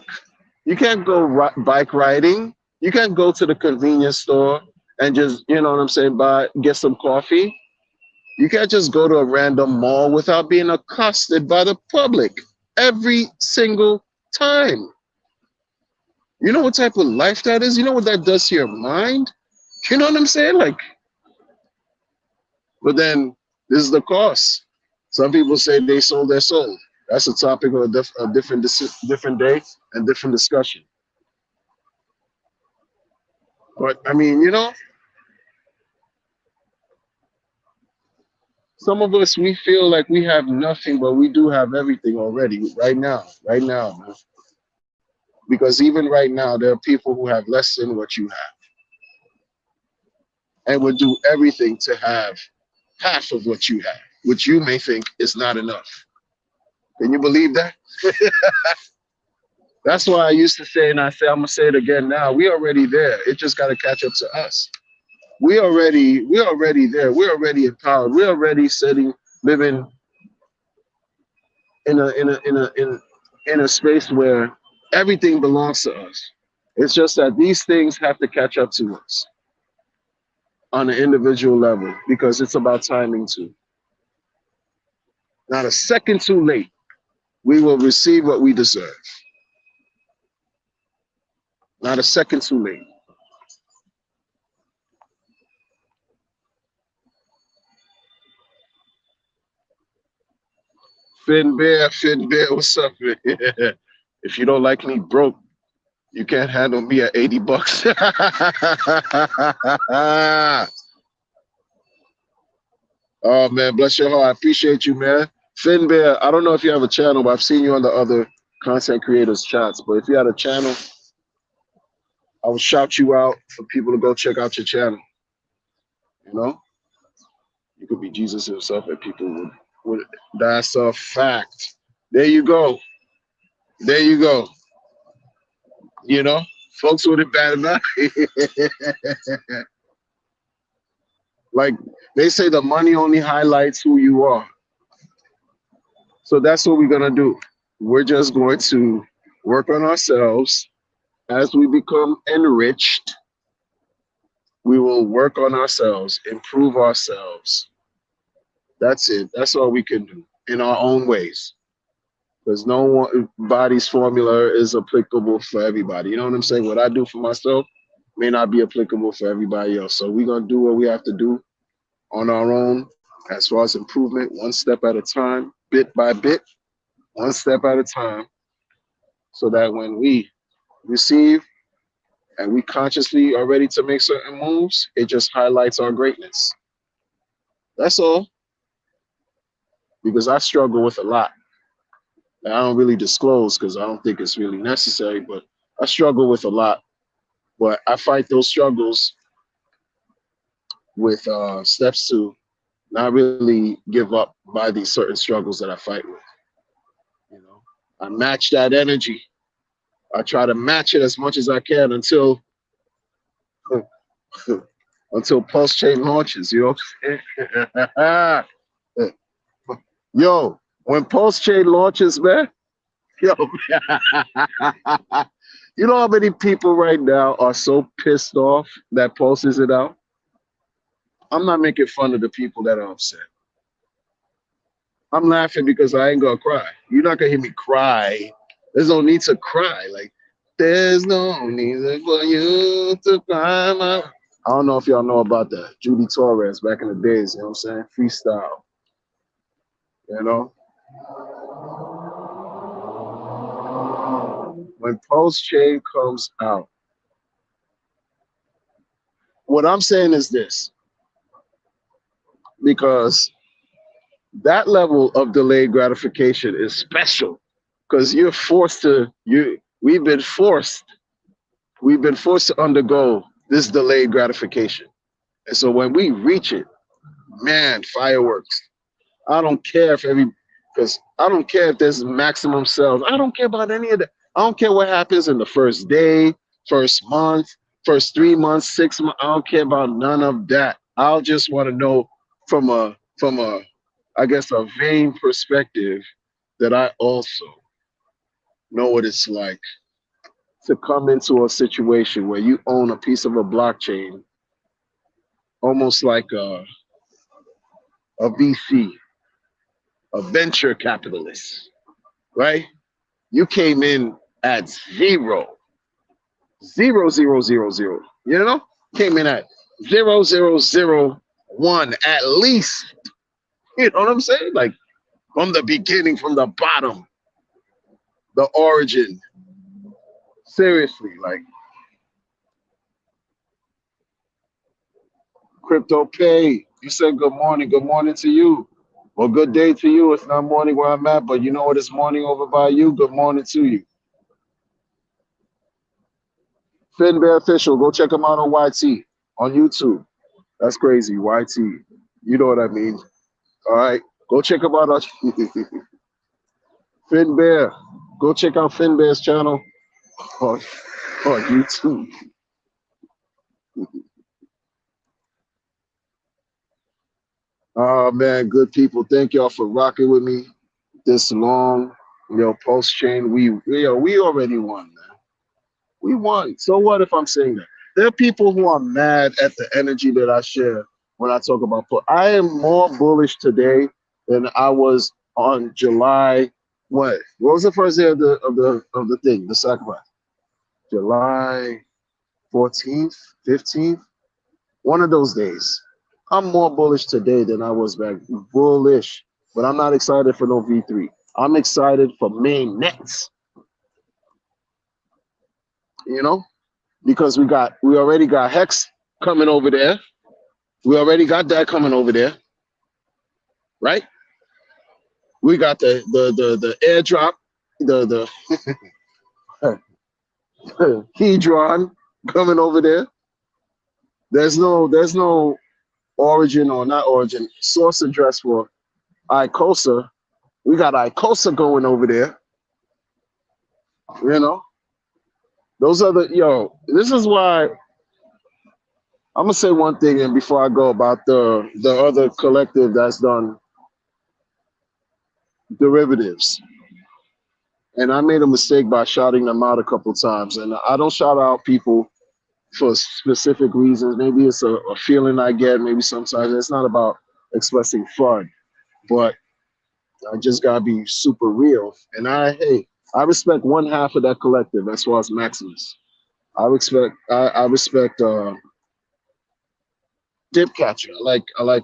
You can't go bike riding. You can't go to the convenience store and just, what I'm saying, get some coffee. You can't just go to a random mall without being accosted by the public every single time. You know what type of life that is? You know what that does to your mind? You know what I'm saying? Like, but then this is the cost. Some people say they sold their soul. That's a topic of a different day and different discussion. But I mean, some of us, we feel like we have nothing, but we do have everything already right now, man. Because even right now, there are people who have less than what you have and would do everything to have half of what you have, which you may think is not enough. Can you believe that? That's why I used to say, and I'm gonna say it again now. We already there. It just got to catch up to us. We already there. We're already empowered. We're already living in a space where everything belongs to us. It's just that these things have to catch up to us on an individual level because it's about timing too. Not a second too late, we will receive what we deserve. Not a second too late. Finn Bear, what's up? If you don't like me broke, you can't handle me at $80. Oh man, bless your heart. I appreciate you, man. Finn Bear, I don't know if you have a channel, but I've seen you on the other content creators chats. But if you had a channel, I would shout you out for people to go check out your channel. You know, you could be Jesus himself, and people would. That's a fact. There you go. There you go. You know, folks would have batted enough. Like they say, the money only highlights who you are. So that's what we're gonna do. We're just going to work on ourselves as we become enriched. We will work on ourselves, improve ourselves. That's it. That's all we can do in our own ways. Because no one body's formula is applicable for everybody. You know what I'm saying? What I do for myself may not be applicable for everybody else. So we're gonna do what we have to do on our own as far as improvement, one step at a time, bit by bit, one step at a time, so that when we receive and we consciously are ready to make certain moves, it just highlights our greatness. That's all. Because I struggle with a lot. I don't really disclose because I don't think it's really necessary, but I struggle with a lot. But I fight those struggles with steps to not really give up by these certain struggles that I fight with. You know, I match that energy. I try to match it as much as I can until until Pulse Chain launches. You know, yo, when Pulse Chain launches, man, yo, you know how many people right now are so pissed off that Pulse isn't out? I'm not making fun of the people that are upset. I'm laughing because I ain't gonna cry. You're not gonna hear me cry. There's no need to cry. Like, there's no need for you to cry. I don't know if y'all know about that. Judy Torres back in the days, you know what I'm saying? Freestyle. You know? When Post Chain comes out, what I'm saying is this, because that level of delayed gratification is special because you're forced to, we've been forced to undergo this delayed gratification. And so when we reach it, man, fireworks. I don't care if because I don't care if there's maximum sales. I don't care about any of that. I don't care what happens in the first day, first month, first 3 months, 6 months. I don't care about none of that. I'll just want to know from a, I guess, a vain perspective that I also know what it's like to come into a situation where you own a piece of a blockchain, almost like a VC, a venture capitalist, right? You came in at zero, zero, zero, zero. You know, came in at 0, 0, 0, 1 at least. You know what I'm saying? Like from the beginning, from the bottom, the origin. Seriously, like Crypto Pay. You said good morning. Good morning to you. Well, good day to you. It's not morning where I'm at, but you know what? It's morning over by you. Good morning to you. Finn Bear Official. Go check him out on YT on YouTube. That's crazy. YT. You know what I mean. All right. Go check him out on Finn Bear. Go check out Finn Bear's channel on YouTube. Oh man, good people. Thank y'all for rocking with me this long. Post chain. We already won, man. We won. So what if I'm saying that? There are people who are mad at the energy that I share when I talk about put. I am more bullish today than I was on July. What was the first day of the thing, the sacrifice? July 14th, 15th, one of those days. I'm more bullish today than I was back. Bullish, but I'm not excited for no V3. I'm excited for main nets, you know, because we already got Hex coming over there. We already got that coming over there, right? We got the airdrop, the Hedron coming over there. There's no origin or not origin source address for ICOSA. We got ICOSA going over there. You know, those are the This is why I'm gonna say one thing, and before I go about the other collective that's done derivatives, and I made a mistake by shouting them out a couple times, and I don't shout out people for specific reasons. Maybe it's a feeling I get. Maybe sometimes it's not about expressing fun, but I just gotta be super real. And I respect one half of that collective as far as Maximus. I respect Dipcatcher. I like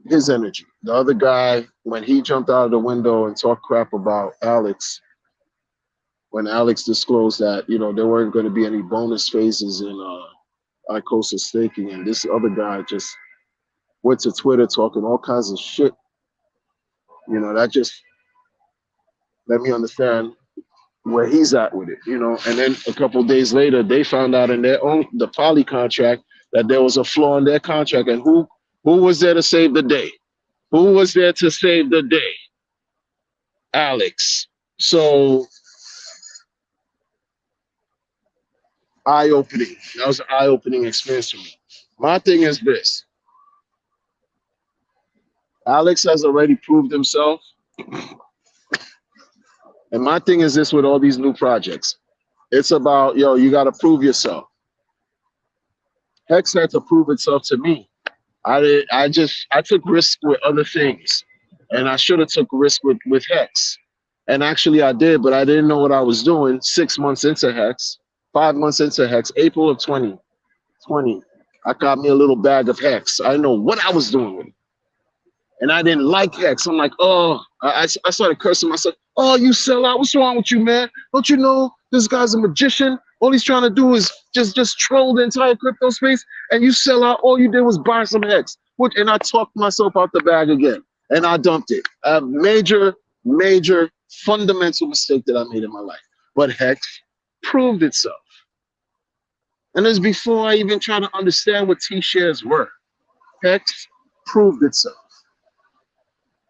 his energy. The other guy, when he jumped out of the window and talked crap about Alex, when Alex disclosed that there weren't going to be any bonus phases in Icosa staking, and this other guy just went to Twitter talking all kinds of shit. That just let me understand where he's at with it. And then a couple of days later, they found out in the poly contract that there was a flaw in their contract, and who was there to save the day? Who was there to save the day? Alex. So eye-opening. That was an eye-opening experience for me. My thing is this. Alex has already proved himself. And my thing is this with all these new projects. It's about, you got to prove yourself. Hex had to prove itself to me. I took risk with other things. And I should have took risk with Hex. And actually I did, but I didn't know what I was doing 6 months into Hex, 5 months into Hex, April of 2020. I got me a little bag of Hex. I didn't know what I was doing with it. And I didn't like Hex. I'm like, I started cursing myself. Oh, you sell out. What's wrong with you, man? Don't you know this guy's a magician? All he's trying to do is just troll the entire crypto space, and you sell out. All you did was buy some Hex. And I talked myself out the bag again, and I dumped it. A major, major fundamental mistake that I made in my life. But Hex proved itself. And it's before I even try to understand what T-shares were. Hex proved itself.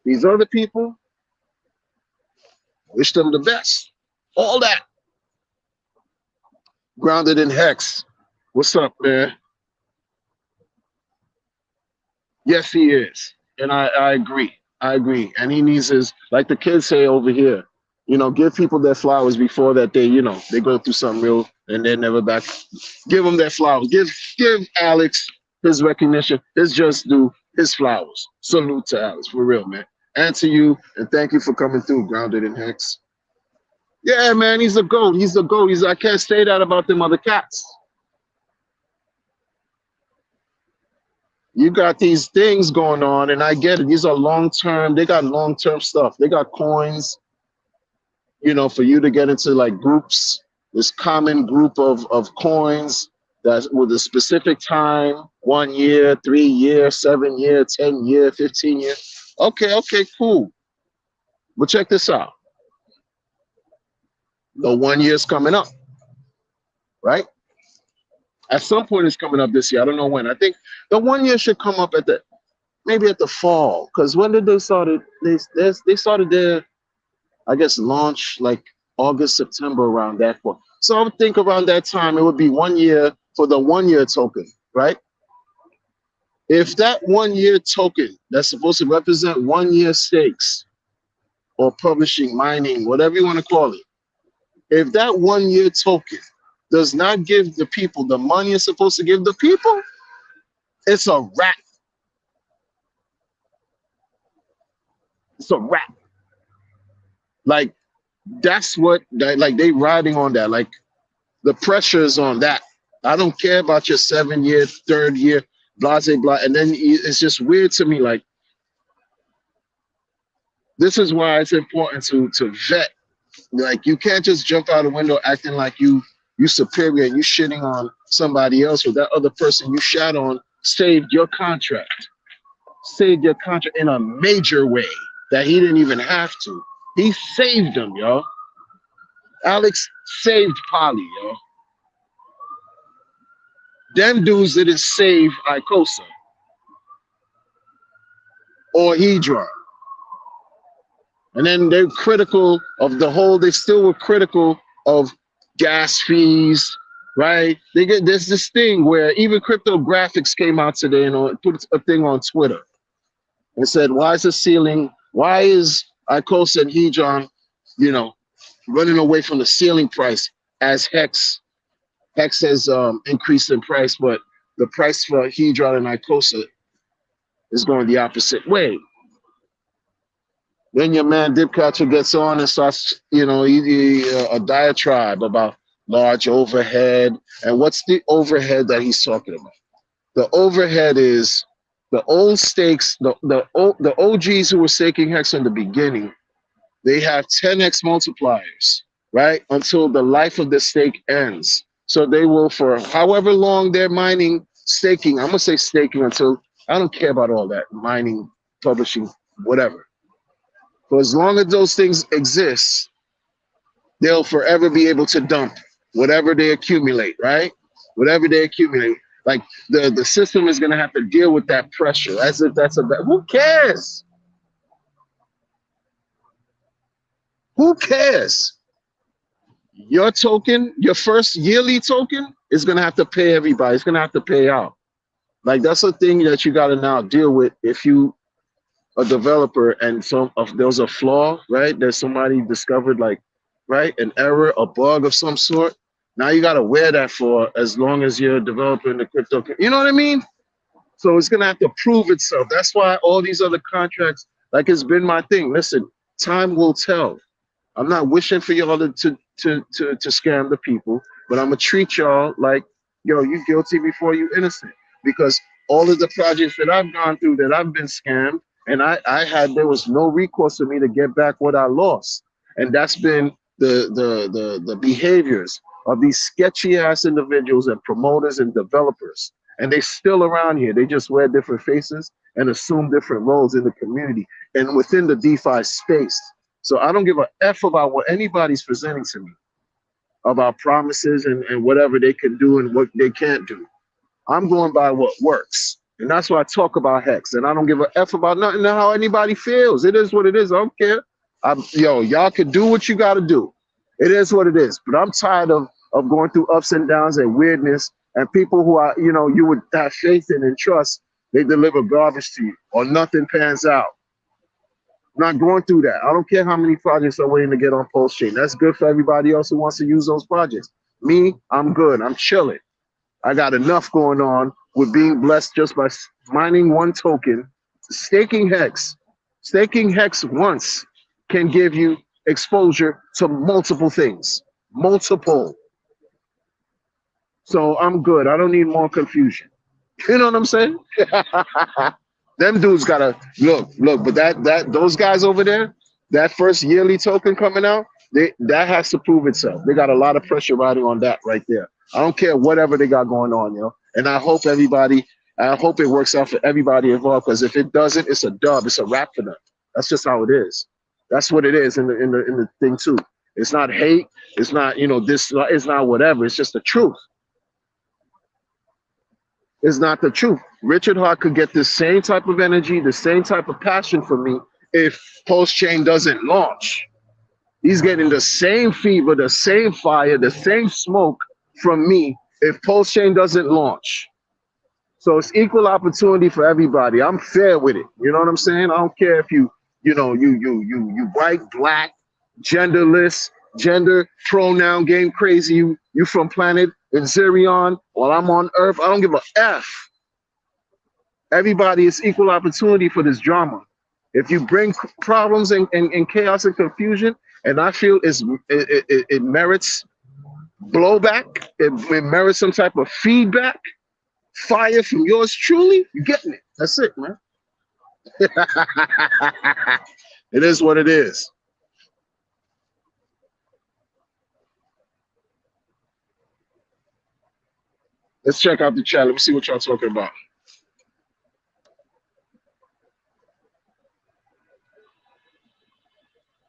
These other people, wish them the best. All that. Grounded in Hex. What's up, man? Yes, he is. And I agree. I agree. And he needs his, like the kids say over here, give people their flowers before that they go through something real and they're never back. Give them their flowers. Give Alex his recognition, his just due, his flowers. Salute to Alex, for real, man. And to you, and thank you for coming through, Grounded in Hex. Yeah, man, he's the GOAT. He's the GOAT. I can't say that about them other cats. You got these things going on, and I get it. These are long-term. They got long-term stuff. They got coins, for you to get into like groups, this common group of coins that's with a specific time, 1 year, 3 year, 7 year, 10 year, 15 year. Okay, cool. But check this out. The 1 year's coming up, right? At some point it's coming up this year. I don't know when. I think the 1 year should come up maybe at the fall. Because when did they start it? They started their, I guess, launch like August, September, around that point. So I would think around that time it would be 1 year for the 1 year token, right? If that 1 year token that's supposed to represent 1 year stakes or publishing, mining, whatever you want to call it, if that 1 year token does not give the people the money it's supposed to give the people, it's a wrap. It's a wrap. Like, that's what, like, they riding on that. Like, the pressure is on that. I don't care about your 7 year, 3rd year, blah, blah, blah. And then it's just weird to me, like, This is why it's important to vet. Like you can't just jump out a window acting like you superior and you shitting on somebody else, or that other person you shat on saved your contract. Saved your contract in a major way that he didn't even have to. He saved them, yo. Alex saved Polly, yo. Them dudes didn't save Icosa or Hedron. And then they're critical of the whole, they still were critical of gas fees, right? They get there's this thing where even cryptographics came out today and put a thing on Twitter and said, why is the ceiling, why is Icosa and Hedron, you know, running away from the ceiling price as Hex has increased in price, but the price for Hedron and Icosa is going the opposite way. Then your man Dipcatcher gets on and starts, a diatribe about large overhead. And what's the overhead that he's talking about? The overhead is the old stakes, the OGs who were staking Hex in the beginning, they have 10x multipliers, right? Until the life of the stake ends. So they will, for however long they're mining, staking, I'm going to say staking until, I don't care about all that, mining, publishing, whatever. For as long as those things exist, they'll forever be able to dump whatever they accumulate, right? Whatever they accumulate. Like the system is going to have to deal with that pressure as if that's who cares? Who cares? Your token, your first yearly token is going to have to pay everybody. It's going to have to pay out. Like that's a thing that you got to now deal with if you a developer and there's a flaw, right? There's somebody discovered like, right, an error, a bug of some sort. Now you got to wear that for as long as you're a developer in the crypto. You know what I mean? So it's going to have to prove itself. That's why all these other contracts, like it's been my thing. Listen, time will tell. I'm not wishing for y'all to scam the people, but I'm gonna treat y'all like, yo, you guilty before you innocent. Because all of the projects that I've gone through that I've been scammed, and there was no recourse for me to get back what I lost. And that's been the behaviors of these sketchy ass individuals and promoters and developers. And they still around here. They just wear different faces and assume different roles in the community and within the DeFi space. So I don't give a F about what anybody's presenting to me about promises and whatever they can do and what they can't do. I'm going by what works. And that's why I talk about Hex. And I don't give a F about nothing how anybody feels. It is what it is. I don't care. Y'all can do what you got to do. It is what it is. But I'm tired of going through ups and downs and weirdness and people who are, you would have faith in and trust, they deliver garbage to you or nothing pans out. Not going through that. I don't care how many projects are waiting to get on Pulse Chain. That's good for everybody else who wants to use those projects. Me, I'm good. I'm chilling. I got enough going on with being blessed just by mining one token, staking Hex. Staking Hex once can give you exposure to multiple things. Multiple. So I'm good. I don't need more confusion. You know what I'm saying? Them dudes gotta look, but those guys over there, that first yearly token coming out, that has to prove itself. They got a lot of pressure riding on that right there. I don't care whatever they got going on, And I hope it works out for everybody involved. Because if it doesn't, it's a dub. It's a wrap for them. That's just how it is. That's what it is in the thing too. It's not hate. It's not this. It's not whatever. It's just the truth. Is not the truth. Richard Hart could get the same type of energy, the same type of passion from me if Pulse Chain doesn't launch. He's getting the same fever, the same fire, the same smoke from me if Pulse Chain doesn't launch. So it's equal opportunity for everybody. I'm fair with it. You know what I'm saying? I don't care if you white, black, genderless, gender pronoun game crazy. You from planet Zerion while I'm on Earth. I don't give a F. Everybody is equal opportunity for this drama. If you bring problems and chaos and confusion, and I feel it merits blowback, it merits some type of feedback, fire from yours truly, you're getting it. That's it, man. It is what it is. Let's check out the chat. Let me see what y'all talking about.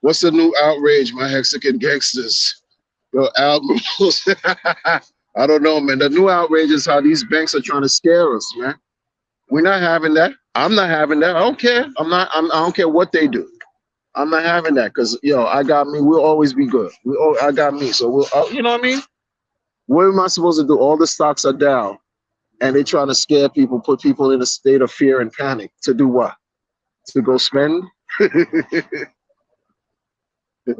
What's the new outrage, my Mexican gangsters? Yo, album. I don't know, man. The new outrage is how these banks are trying to scare us, man. We're not having that. I'm not having that. I don't care. I don't care what they do. I'm not having that because I got me. We'll always be good. I got me. So we'll. You know what I mean? What am I supposed to do? All the stocks are down, and they're trying to scare people, put people in a state of fear and panic. To do what? To go spend? You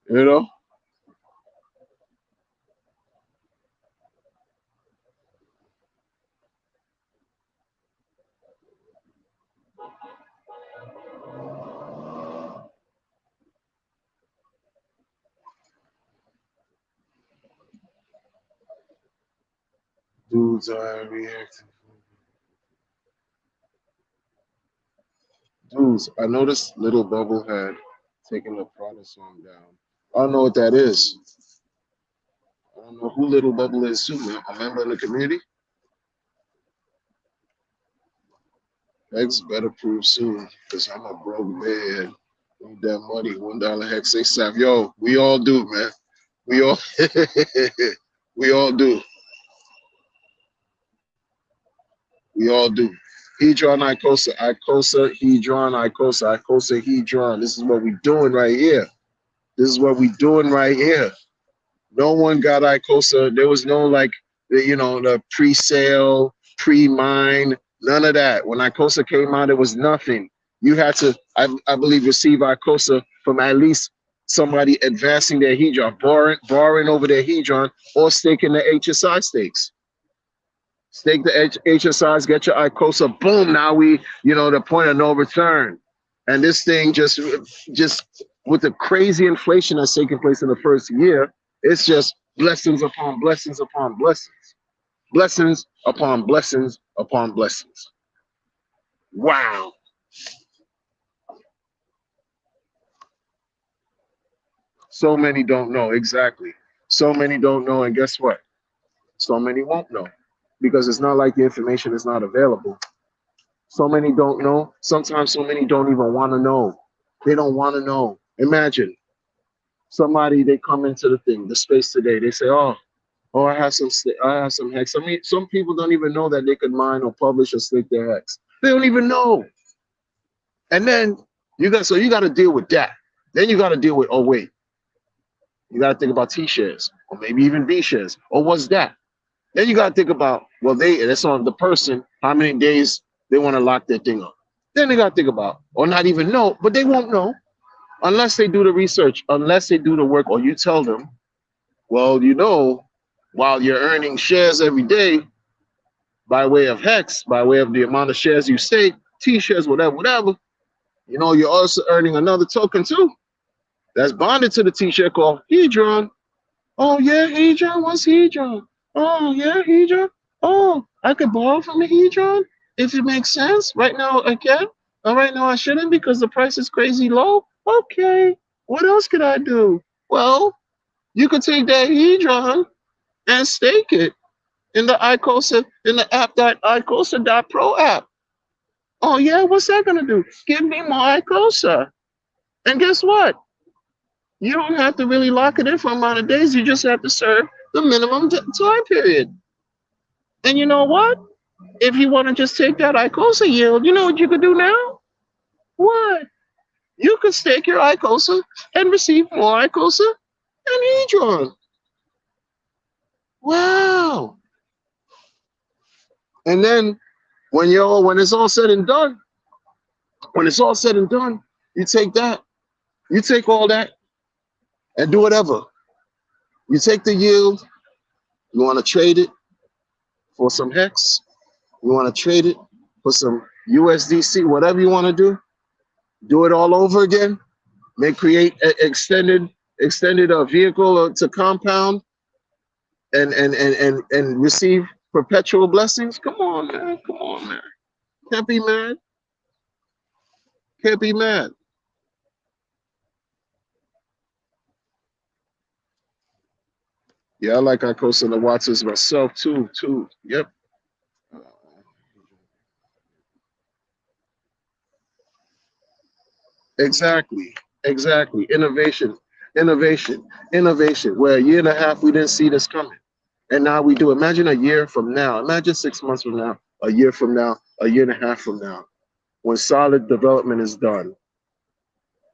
know? Dudes are reacting. Dudes, I noticed Little Bubble had taken the Prada song down. I don't know what that is. I don't know who Little Bubble is too, man. A member in the community? Hex better prove soon, because I'm a broke man. Need that money, $1 Hex ASAP. Yo, we all do, man. We all we all do. We all do. Hedron, Icosa, Icosa, Hedron, Icosa, Icosa, Hedron. This is what we doing right here. This is what we doing right here. No one got Icosa. There was no the pre-sale, pre-mine, none of that. When Icosa came out, it was nothing. You had to, I believe, receive Icosa from at least somebody advancing their hedron, borrowing over their hedron, or staking the HSI stakes. Stake the HSIs, get your Icosa, boom, now the point of no return. And this thing just with the crazy inflation that's taking place in the first year, it's just blessings upon blessings upon blessings. Blessings upon blessings upon blessings. Wow. So many don't know. Exactly. So many don't know. And guess what? So many won't know because it's not like the information is not available. So many don't know. Sometimes so many don't even want to know. They don't want to know. Imagine somebody, they come into the space today. They say, oh, I have some hex. I mean, some people don't even know that they could mine or publish or stake their hex. They don't even know. And then you got to deal with that. Then you got to deal with, oh wait, you got to think about T shares or maybe even B shares. Or what's that? Then you got to think about, well, that's on the person, how many days they want to lock their thing up. Then they got to think about, or not even know, but they won't know unless they do the research, unless they do the work, or you tell them, well, while you're earning shares every day by way of hex, by way of the amount of shares you stake, T shares, whatever, you're also earning another token too. That's bonded to the T share called Hedron. Oh yeah, Hedron, what's Hedron? Oh yeah, Hedron. Oh, I could borrow from the Hedron if it makes sense. Right now I can. Right now I shouldn't because the price is crazy low. Okay, what else could I do? Well, you could take that Hedron and stake it in the iCosa, in the app.icosa.pro app. Oh yeah, what's that gonna do? Give me more iCosa. And guess what? You don't have to really lock it in for an amount of days. You just have to serve the minimum time period. And you know what? If you want to just take that iCosa yield, you know what you could do now? What? You could stake your iCosa and receive more iCosa and Hedron. Wow. And then when it's all said and done, you take all that and do whatever. You take the yield, you want to trade it for some hex, you want to trade it for some USDC, whatever you want to do it all over again, create an extended vehicle to compound and receive perpetual blessings. Come on, man. Can't be mad. Can't be mad. Yeah, I like Icosa and the Watsons myself too. Yep. Exactly. Exactly. Innovation, innovation. Where a year and a half we didn't see this coming. And now we do. Imagine a year from now. Imagine 6 months from now, a year from now, a year and a half from now, when solid development is done,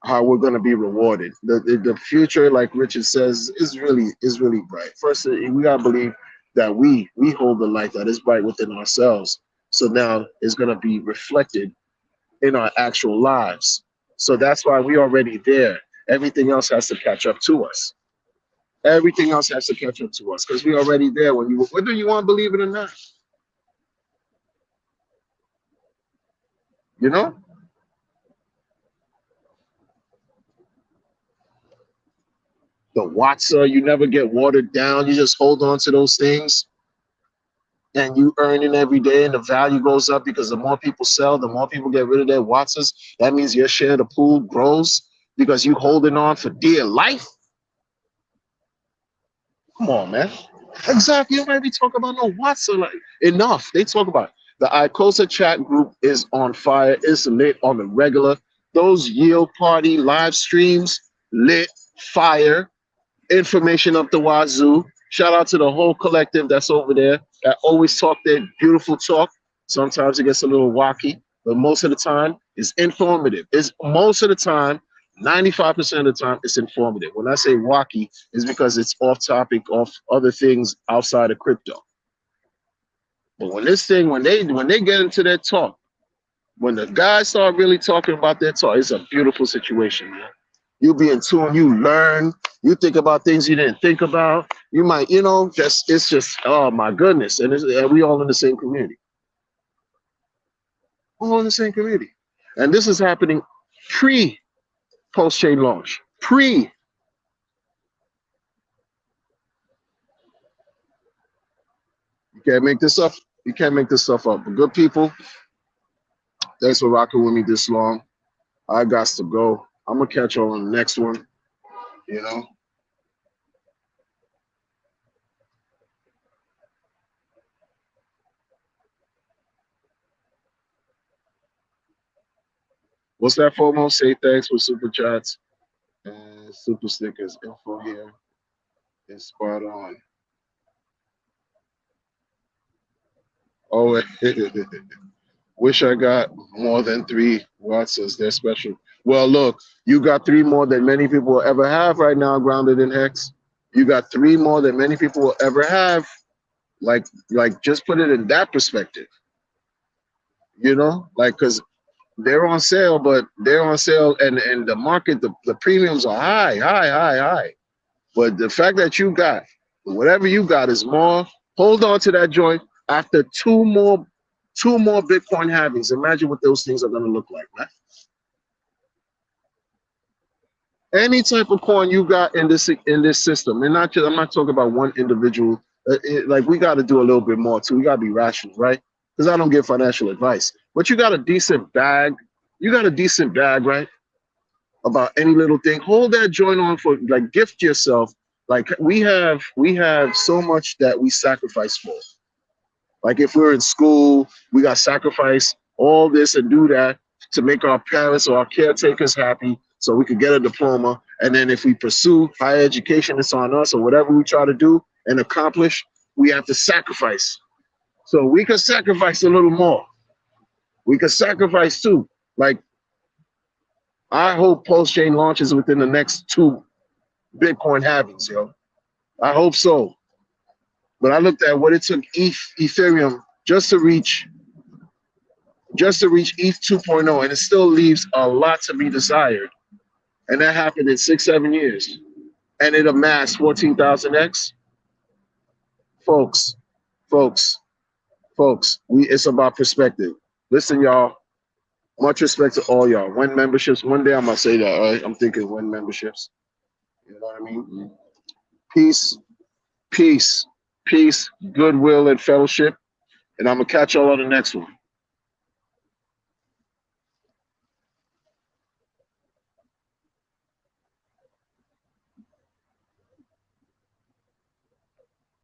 how we're going to be rewarded. The future, like Richard says, is really bright. First, we gotta believe that we hold the light that is bright within ourselves. So now it's going to be reflected in our actual lives. So that's why we already there. Everything else has to catch up to us. Everything else has to catch up to us because we're already there. Whether you want to believe it or not, you know, the Watson, you never get watered down. You just hold on to those things and you earn it every day, and the value goes up because the more people sell, the more people get rid of their Watsons. That means your share of the pool grows because you holding on for dear life. Come on, man. Exactly. You might be talking about no Watson. Like, enough. They talk about it. The ICOSA chat group is on fire. It's lit on the regular. Those yield party live streams, lit, fire, information up the wazoo. Shout out to the whole collective that's over there that always talk their beautiful talk. Sometimes it gets a little wacky, but most of the time it's informative. It's most of the time, 95% of the time, it's informative. When I say wacky, it's because it's off topic, off other things outside of crypto. But when this thing, when they get into their talk, when the guys start really talking about their talk, it's a beautiful situation, man. You be in tune, you learn, you think about things you didn't think about. You might, just it's just oh my goodness. And we all in the same community. All in the same community. And this is happening pre post chain launch. Pre. You can't make this up. You can't make this stuff up. But good people, thanks for rocking with me this long. I got to go. I'm gonna catch you on the next one, you know. What's that FOMO? Say thanks for super chats and super stickers. Info here is spot on. Oh, wish I got more than 3 Watsons. They're special. Well, look, you got 3 more than many people will ever have right now, grounded in Hex. You got 3 more than many people will ever have. Like, just put it in that perspective. Because they're on sale, but they're on sale, and the market, the premiums are high, high, high, high. But the fact that you got whatever you got is more. Hold on to that joint after two more Bitcoin halvings. Imagine what those things are going to look like, man. Any type of coin you got in this system, and not just I'm not talking about one individual. Like we got to do a little bit more too. We got to be rational, right? Because I don't give financial advice, but you got a decent bag. You got a decent bag, right? About any little thing. Hold that joint on for like gift yourself. Like we have so much that we sacrifice for. Like if we're in school, we got to sacrifice all this and do that to make our parents or our caretakers happy so we could get a diploma. And then if we pursue higher education, it's on us or whatever we try to do and accomplish, we have to sacrifice. So we could sacrifice a little more. We could sacrifice too. Like I hope Pulse Chain launches within the next 2 Bitcoin halvings, yo. I hope so. But I looked at what it took Ethereum just to reach ETH 2.0, and it still leaves a lot to be desired. And that happened in 6, 7 years. And it amassed 14,000x. Folks, folks, folks, it's about perspective. Listen, y'all, much respect to all y'all. When memberships, one day I'm going to say that, all right? I'm thinking when memberships. You know what I mean? Peace, peace, peace, goodwill, and fellowship. And I'm going to catch y'all on the next one.